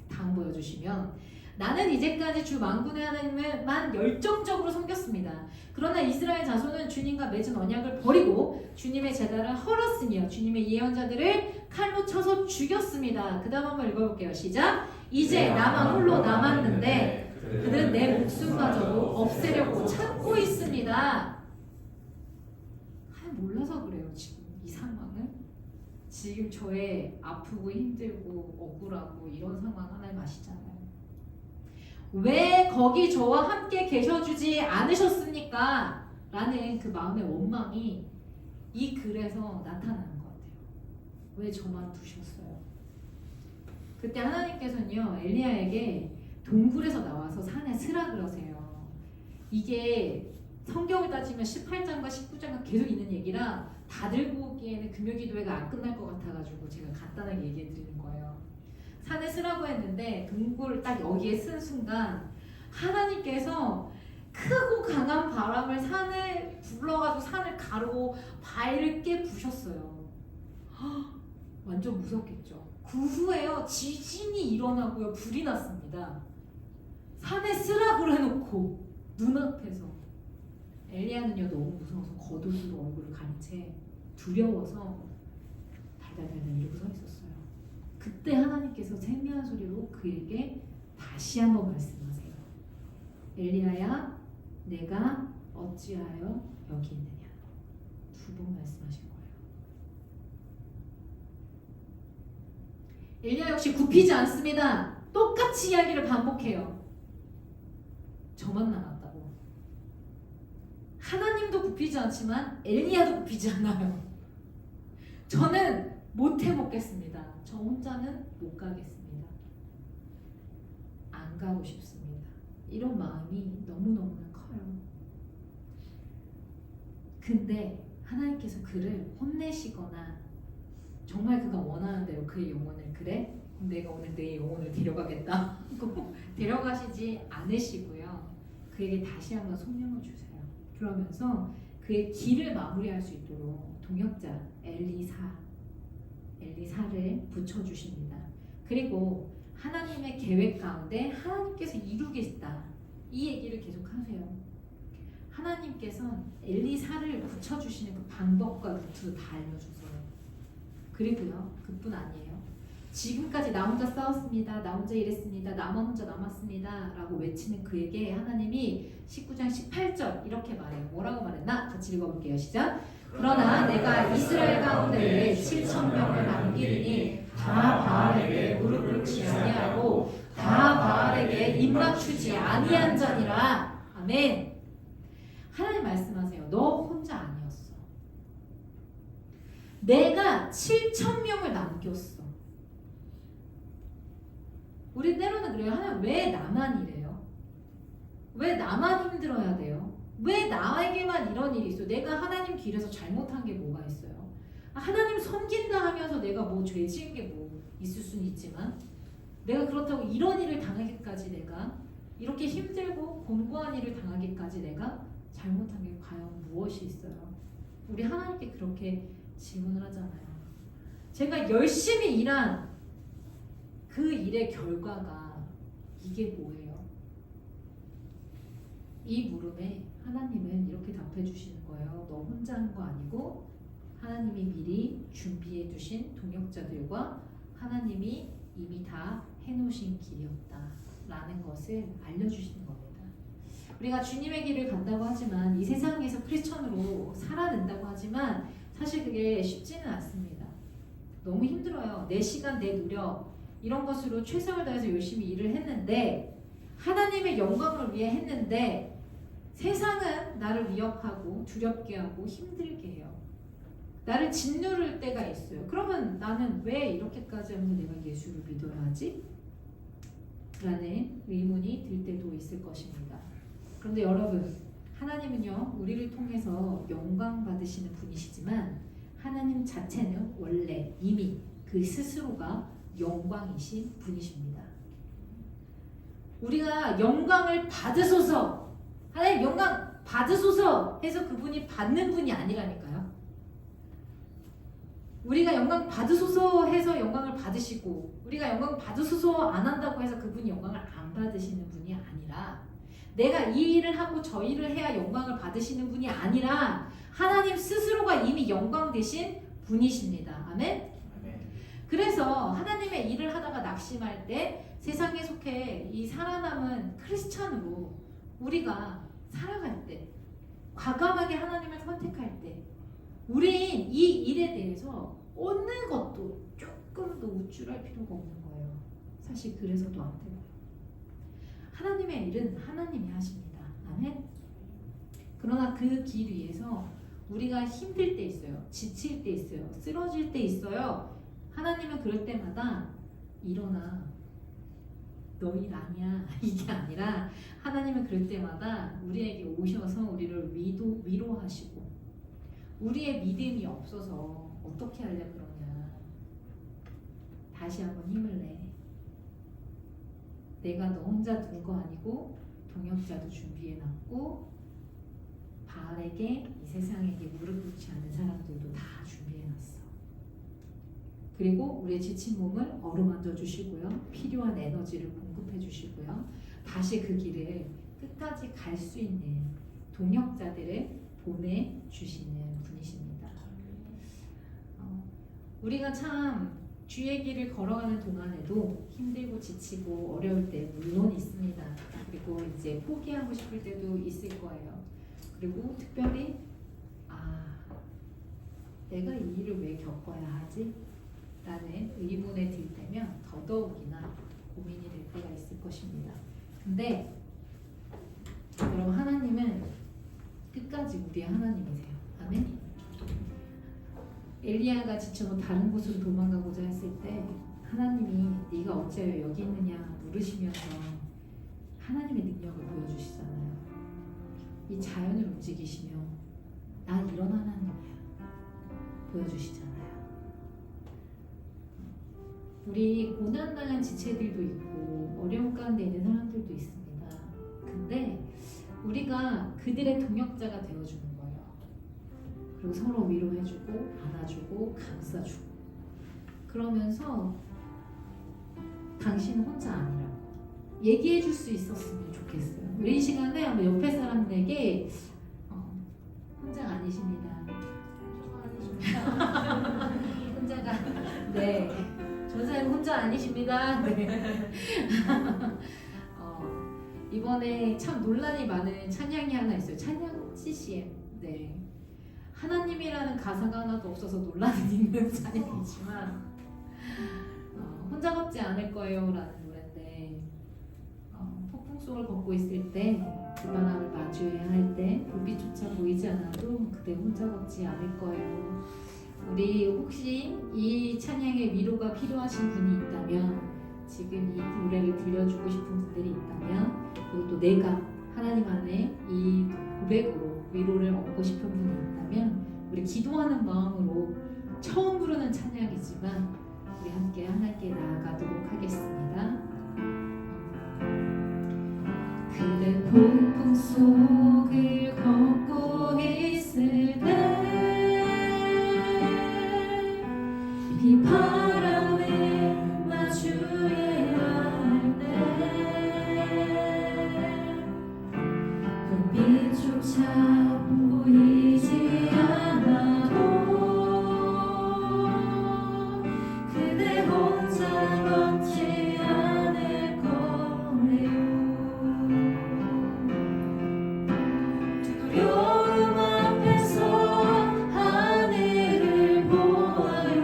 다음 보여주시면 나는 이제까지 주 만군의 하나님을만 열정적으로 섬겼습니다. 그러나 이스라엘 자손은 주님과 맺은 언약을 버리고 주님의 제단을 헐었으며 주님의 예언자들을 칼로 쳐서 죽였습니다. 그 다음 한번 읽어볼게요. 시작. 이제 나만 홀로 남았는데 그들은 내 목숨마저도 없애려고 찾고 있습니다. 몰라서 그래요. 지금 이 상황을. 지금 저의 아프고 힘들고 억울하고 이런 상황 하나님 아시잖아요. 왜 거기 저와 함께 계셔주지 않으셨습니까? 라는 그 마음의 원망이 이 글에서 나타나는 것 같아요. 왜 저만 두셨어요? 그때 하나님께서는요 엘리야에게 동굴에서 나와서 산에 쓰라 그러세요. 이게 성경을 따지면 18장과 19장과 계속 있는 얘기라 다들 보기에는 금요기도회가 안 끝날 것 같아가지고 제가 간단하게 얘기해 드리는 거예요. 산에 쓰라고 했는데 동굴을 딱 여기에 쓴 순간 하나님께서 크고 강한 바람을 산을 불러가지고 산을 가르고 바위를 깨 부셨어요. 완전 무섭겠죠. 그 후에요 지진이 일어나고요 불이 났습니다. 산에 쓰라고 해놓고 눈앞에서 엘리야는요 너무 무서워서 겉옷으로 얼굴을 가린 채 두려워서 달달달달 이러고 서 있었어요. 그때 하나님께서 세미한 소리로 그에게 다시 한번 말씀하세요. 엘리야야 내가 어찌하여 여기 있느냐. 두 번 말씀하신 거예요. 엘리야 역시 굽히지 않습니다. 똑같이 이야기를 반복해요. 저만 남았다고. 하나님도 굽히지 않지만 엘리야도 굽히지 않아요. 저는 못 해먹겠습니다. 저 혼자는 못 가겠습니다. 안 가고 싶습니다. 이런 마음이 너무너무나 커요. 근데 하나님께서 그를 혼내시거나 정말 그가 원하는 대로 그의 영혼을 그래? 그럼 내가 오늘 내 영혼을 데려가겠다 하고 데려가시지 않으시고요. 그에게 다시 한번 소명을 주세요. 그러면서 그의 길을 마무리할 수 있도록 동역자 엘리사를 붙여주십니다. 그리고 하나님의 계획 가운데 하나님께서 이루겠다 이 얘기를 계속 하세요. 하나님께서 엘리사를 붙여주시는 그 방법과 루트 다 알려주세요. 그리고요 그뿐 아니에요. 지금까지 나 혼자 싸웠습니다. 나 혼자 이랬습니다. 나만 혼자 남았습니다. 라고 외치는 그에게 하나님이 19장 18절 이렇게 말해요. 뭐라고 말했나? 같이 읽어볼게요. 시작. 그러나 내가 이스라엘 가운데 7,000명을 남기리니 다 바알에게 무릎 꿇지 아니하고 다 바알에게 입 맞추지 아니한 자니라. 아멘. 하나님 말씀하세요. 너 혼자 아니었어. 내가 7,000명을 남겼어. 우리 때로는 그래요. 하나님 왜 나만 이래요? 왜 나만 힘들어야 돼요? 왜 나에게만 이런 일이 있어? 내가 하나님 길에서 잘못한 게 뭐가 있어요? 하나님 섬긴다 하면서 내가 뭐 죄 지은 게 뭐 있을 수는 있지만 내가 그렇다고 이런 일을 당하기까지 내가 이렇게 힘들고 곤고한 일을 당하기까지 내가 잘못한 게 과연 무엇이 있어요? 우리 하나님께 그렇게 질문을 하잖아요. 제가 열심히 일한 그 일의 결과가 이게 뭐예요? 이 물음에 하나님은 이렇게 답해 주시는 거예요. 너 혼자 한 거 아니고 하나님이 미리 준비해 두신 동역자들과 하나님이 이미 다 해놓으신 길이었다 라는 것을 알려주시는 겁니다. 우리가 주님의 길을 간다고 하지만 이 세상에서 크리스천으로 살아낸다고 하지만 사실 그게 쉽지는 않습니다. 너무 힘들어요. 내 시간, 내 노력 이런 것으로 최선을 다해서 열심히 일을 했는데 하나님의 영광을 위해 했는데 세상은 나를 위협하고 두렵게 하고 힘들게 해요. 나를 짓누를 때가 있어요. 그러면 나는 왜 이렇게까지 하면서 내가 예수를 믿어야 하지? 라는 의문이 들 때도 있을 것입니다. 그런데 여러분, 하나님은요 우리를 통해서 영광 받으시는 분이시지만 하나님 자체는 원래 이미 그 스스로가 영광이신 분이십니다. 우리가 영광을 받으소서, 하나님 영광 받으소서 해서 그분이 받는 분이 아니라니까요. 우리가 영광 받으소서 해서 영광을 받으시고 우리가 영광 받으소서 안 한다고 해서 그분이 영광을 안 받으시는 분이 아니라 내가 이 일을 하고 저 일을 해야 영광을 받으시는 분이 아니라 하나님 스스로가 이미 영광 되신 분이십니다. 아멘? 그래서 하나님의 일을 하다가 낙심할 때 세상에 속해 이 살아남은 크리스찬으로 우리가 살아갈 때 과감하게 하나님을 선택할 때 우린 이 일에 대해서 어느 것도 조금도 우쭐할 필요가 없는 거예요. 사실 그래서도 안 되고요. 하나님의 일은 하나님이 하십니다. 아멘? 그러나 그 길 위에서 우리가 힘들 때 있어요. 지칠 때 있어요. 쓰러질 때 있어요. 하나님은 그럴 때마다 일어나. 너 일 아니야. 이게 아니라 하나님은 그럴 때마다 우리에게 오셔서 우리를 위로하시고 우리의 믿음이 없어서 어떻게 하려 그러냐. 다시 한번 힘을 내. 내가 너 혼자 둔 거 아니고 동역자도 준비해놨고 바알에게 이 세상에게 무릎 꿇지 않는 사람들도 다 준비해놨어. 그리고 우리의 지친 몸을 어루만져 주시고요. 필요한 에너지를 공급해 주시고요. 다시 그 길을 끝까지 갈 수 있는 동역자들을 보내주시는 분이십니다. 우리가 참 주의 길을 걸어가는 동안에도 힘들고 지치고 어려울 때 물론 있습니다. 그리고 이제 포기하고 싶을 때도 있을 거예요. 그리고 특별히 내가 이 일을 왜 겪어야 하지? 라는 의문에 들 때면 더더욱이나 고민이 될 때가 있을 것입니다. 근데 여러분 하나님은 끝까지 우리의 하나님이세요. 아멘? 엘리야가 지쳐 다른 곳으로 도망가고자 했을 때 하나님이 네가 어째 여기 있느냐 물으시면서 하나님의 능력을 보여주시잖아요. 이 자연을 움직이시며 나 이런 하나님이야 보여주시잖아요. 우리 고난당한 지체들도 있고 어려움 가운데 있는 사람들도 있습니다. 근데 우리가 그들의 동역자가 되어주는 거예요. 그리고 서로 위로해주고 안아주고 감싸주고 그러면서 당신은 혼자 아니라고 얘기해줄 수 있었으면 좋겠어요. 우리 이 시간에 한번 옆에 사람들에게 혼자가 아니십니다. 혼자가 네. 전사님 혼자 아니십니다. 네. 이번에 참 논란이 많은 찬양이 하나 있어요. 찬양 CCM. 네. 하나님이라는 가사가 하나도 없어서 논란이 있는 찬양이지만 혼자 걷지 않을 거예요 라는 노래인데 폭풍 속을 걷고 있을 때 그 바람을 마주해야 할 때 불빛조차 보이지 않아도 그대 혼자 걷지 않을 거예요. 우리 혹시 이 찬양의 위로가 필요하신 분이 있다면 지금 이 노래를 들려주고 싶은 분들이 있다면 그리고 또 내가 하나님 안에 이 고백으로 위로를 얻고 싶은 분이 있다면 우리 기도하는 마음으로 처음 부르는 찬양이지만 우리 함께 하나님께 나아가도록 하겠습니다. 그대 폭풍 속을 걷고 있을 때 비바람에 마주해야 할 때 불빛조차 보이지 않아도 그대 혼자 걷지 않을 거예요. 두려움 앞에서 하늘을 보아요.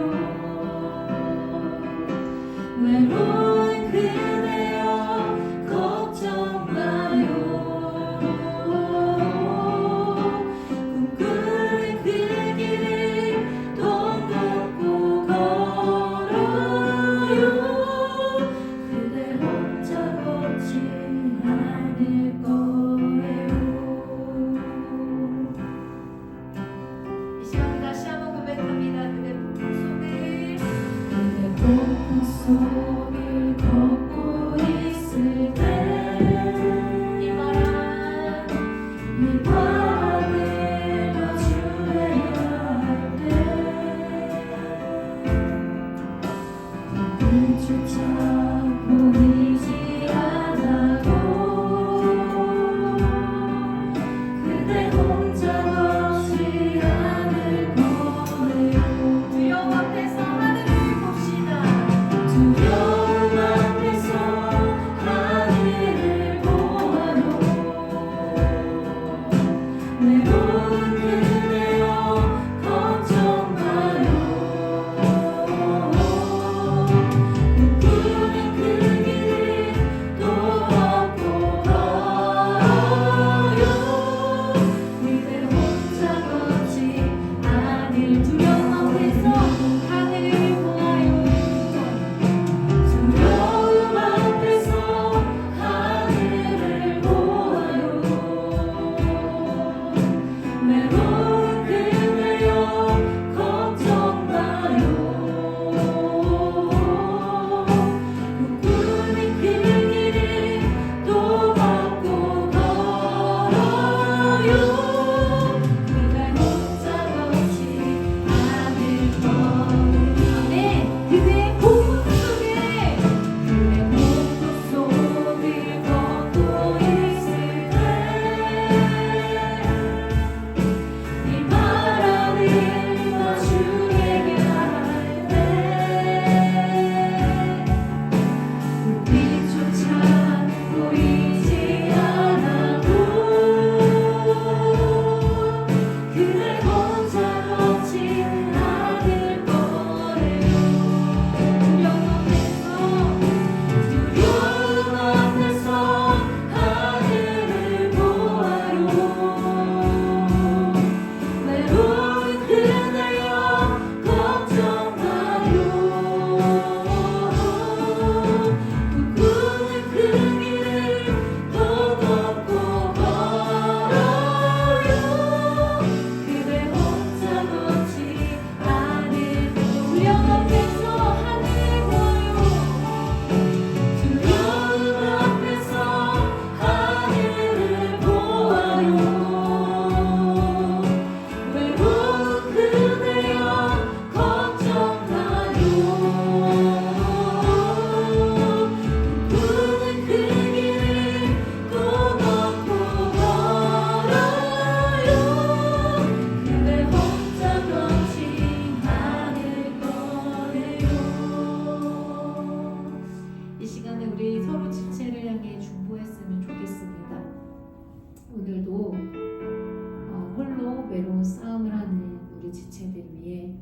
그들에게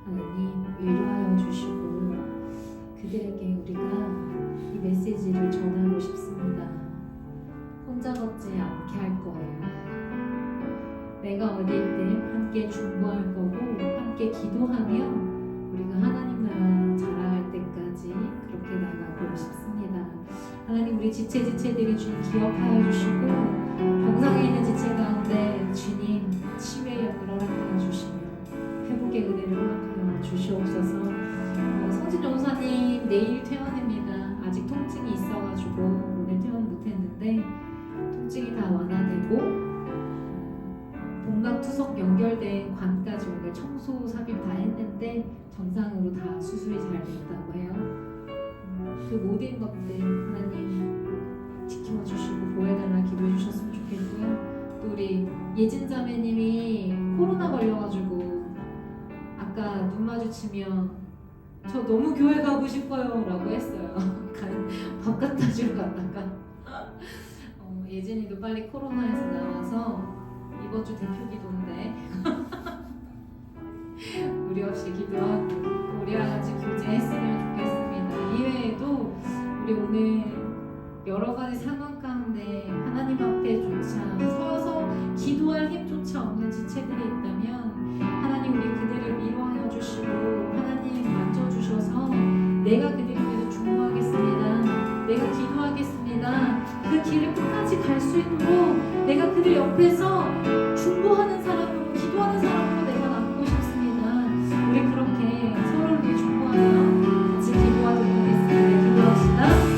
하나님 위로하여 주시고 그들에게 우리가 이 메시지를 전하고 싶습니다. 혼자 걷지 않게 할 거예요. 내가 어디 있든 함께 중보할 거고 함께 기도하며 우리가 하나님 나라 자라갈 때까지 그렇게 나가고 싶습니다. 하나님 우리 지체들이 주님 기억하여 주시고 병상에 있는 지체 가운데 주님 치유의 영을 허락하여 주시며 회복의 은혜를 허락하여 주시옵소서. 성진 전사님 내일 퇴원입니다. 아직 통증이 있어가지고 오늘 퇴원 못했는데 통증이 다 완화되고 복막투석 연결된 관까지 오늘 청소 삽입 다 했는데 정상으로 다 수술이 잘 됐다고 해요. 그 모든 것들 하나님 지켜주시고 보호해달라 기도해 주셨으면 좋겠고요. 또 우리 예진 자매님이 코로나 걸려가지고 아까 눈 마주치면 저 너무 교회 가고 싶어요 라고 했어요. 밥 갖다 주러 갔다가 예진이도 빨리 코로나에서 나와서 이번 주 대표 기도인데 우리 없이 기도하고 우리랑 같이 교제했으면 좋겠습니다. 이외에도 우리 오늘 여러 가지 상황 가운데 하나님 앞에조차 서서 기도할 힘조차 없는 지체들이 있다면 하나님 우리 그들을 위로하여 주시고 하나님 만져주셔서 내가 그들을 위해서 중보하겠습니다. 내가 기도하겠습니다. 그 길을 끝까지 갈 수 있도록 내가 그들 옆에서 중보하는 사람으로 기도하는 사람으로 내가 남고 싶습니다. 우리 그렇게 서로를 위해 중보하며 같이 기도하도록 하겠습니다. 기도합시다.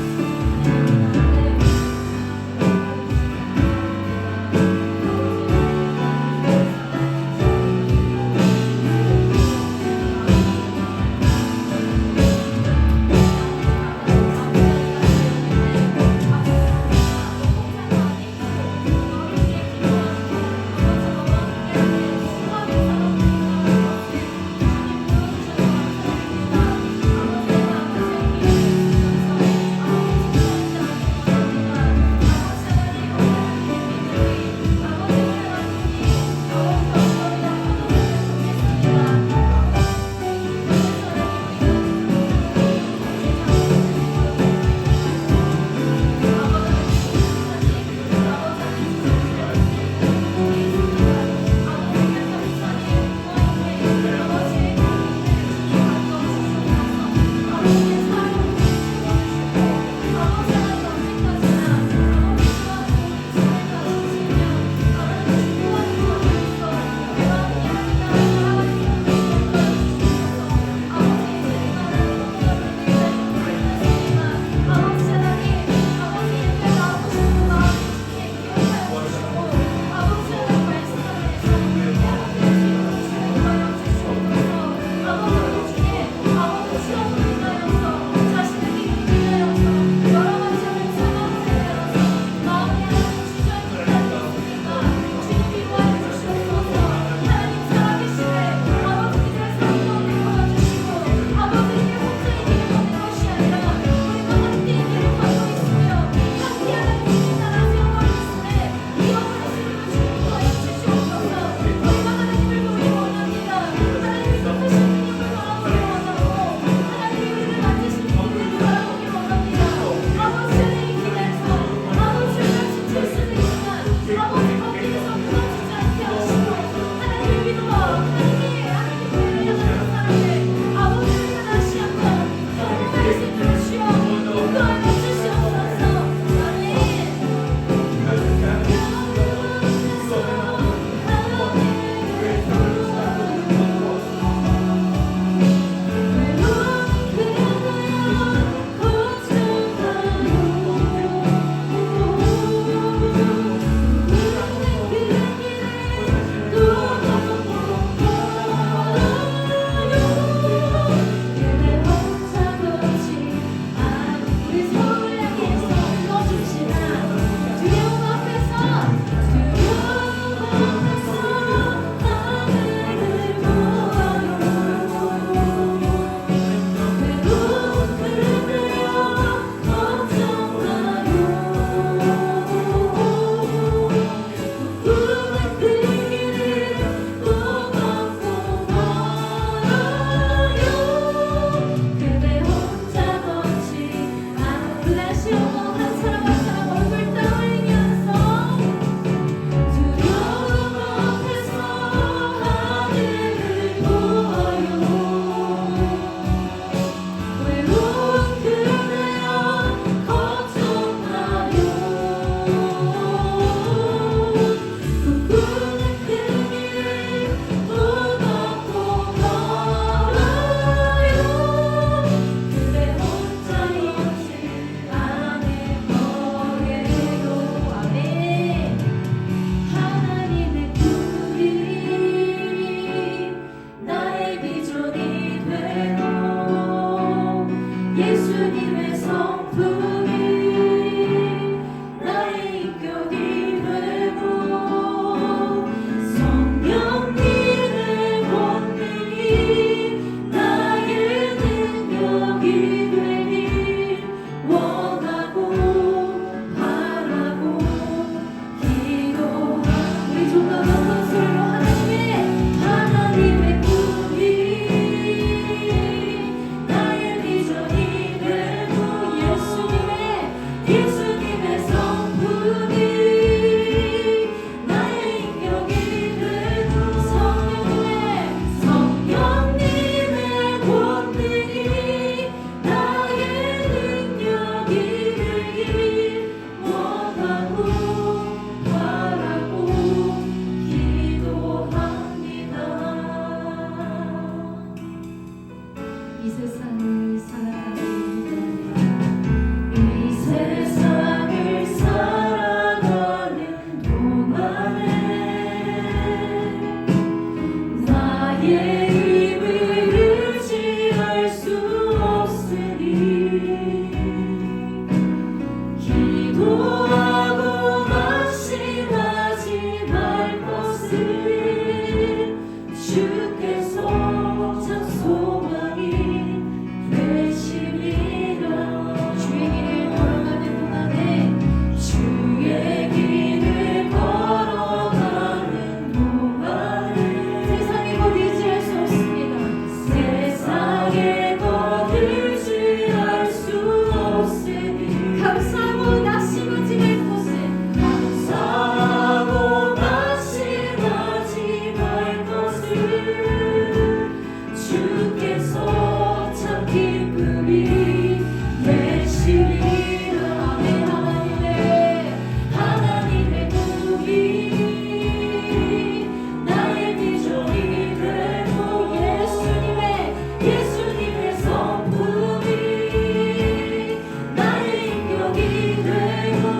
이 세상을 살아가는 동안에 이 세상을 살아가는 동안에 나의 입을 의지할 수 없으니 기도하고 낙심하지 말 것을 주께서 참 소망이 되심이라. 주의 길을 걸어가는 동안에 주의 길을 걸어가는 동안에 세상에 곧 의지할 수 없습니다. 세상에 더 의지할 수 없으니 감사하고 낙심하지 말 것을 감사하고 낙심하지 말 것을 주께서 참 기쁨이 되시리라. 아멘. 하나님의 꿈이 나의 비전이 되고 예수님의 성품이 나의 인격이 되고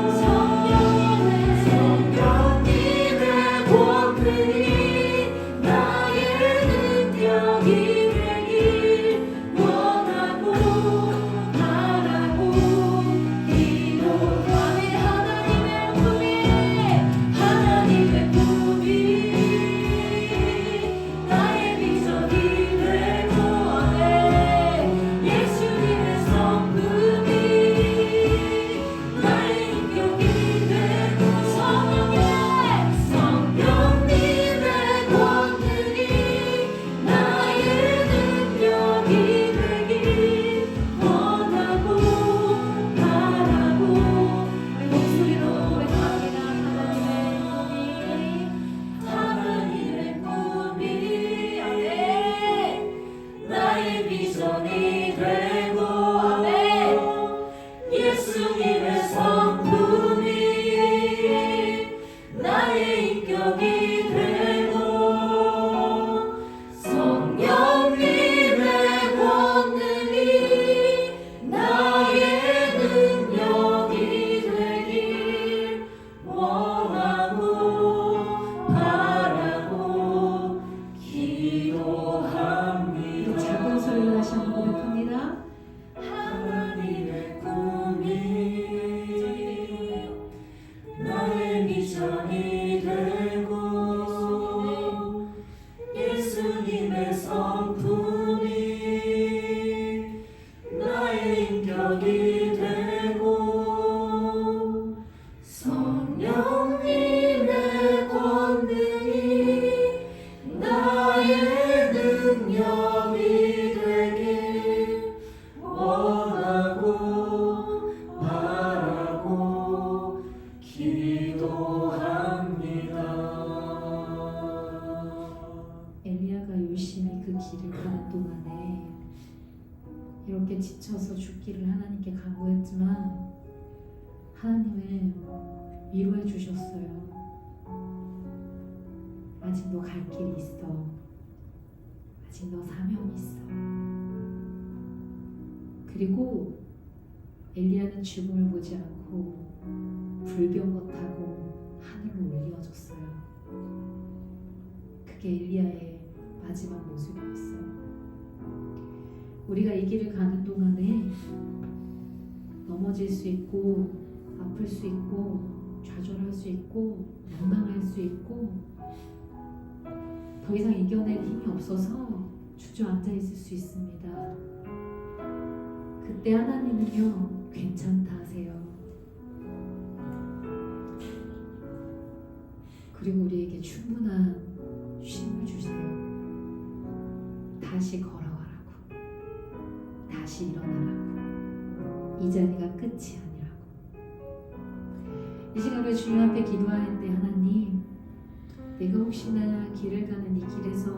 성령님의 권능이 나의 능력이 되길 원하고 바라고 기도하며 하나님의 꿈이 나의 비전이 되고 예수님의 성품이 나의 인격이 되고 성령님의 권능이 나의 능력이 되길 원하고 바라고 목소리로 고백합니다. 하나님의 꿈이 나의 비전이 되고 예수님의 성품이 나의 인격이 되고 성령님의 권능이 나의 능력이 되길 원하고 바라고 기도합니다. 작은 소리로 다시 한번 고백합니다. 하나님의 꿈이 나의 비전이 되고 예수님의 성품이 나의 인격이 되고 성령님의 권능이 나의 능력이 되길 원하고 바라고 기도합니다. 엘리야가 열심히 그 길을 가는 동안에 이렇게 지쳐서 죽기를 하나님께 간구했지만 하나님은 위로해 주셨어요. 아직 너 갈 길이 있어. 아직 너 사명이 있어. 그리고 엘리야는 죽음을 보지 않고 불병거 타고 하늘로 올려졌어요. 그게 엘리야의 마지막 모습이었어요. 우리가 이 길을 가는 동안에 넘어질 수 있고 아플 수 있고 좌절할 수 있고 원망할 수 있고 더 이상 이겨낼 힘이 없어서 주저앉아 있을 수 있습니다. 그때 하나님은요 괜찮다 하세요. 그리고 우리에게 충분한 쉼을 주세요. 다시 걸어가라고, 다시 일어나라고, 이 자리가 끝이 아니라고. 이 시간 우리 주님 앞에 기도할 때 하나님, 내가 혹시나 길을 가는 이 길에서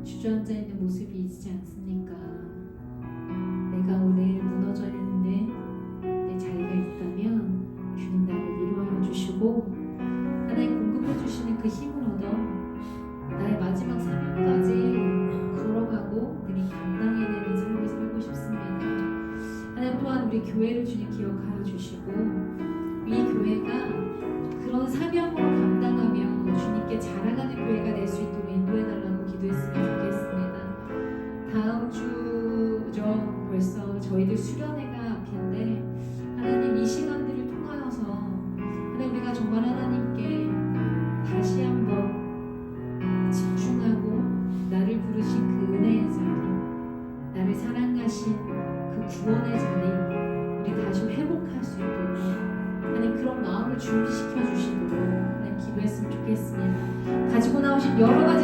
주저앉아 있는 모습이 있지 않습니까? 내가 오늘 무너져 있는데 내 자리가 있다면 주님 나를 위로하여 주시고 하나님 공급해 주시는 그 힘을 얻어 나의 마지막 사명까지 걸어가고 능히 감당해내는 우리 교회를 주님 기억하여 주시고 이 교회가 그런 사명으로 감당하며 주님께 자랑하는 교회가 될 수 있도록 인도해달라고 기도했으면 좋겠습니다. 다음 주죠. 벌써 저희들 수련회가 앞인데 하나님 이 시간들을 통하여서 하나님 우리가 정말 하나님께 다시 한번 집중하고 나를 부르신 그 은혜의 자리, 나를 사랑하신 그 구원의 자리 우리 다시 회복할 수 있도록 하나님 그런 마음을 준비시켜 주시도록 하나님 기도했으면 좋겠습니다. 가지고 나오신 여러 가지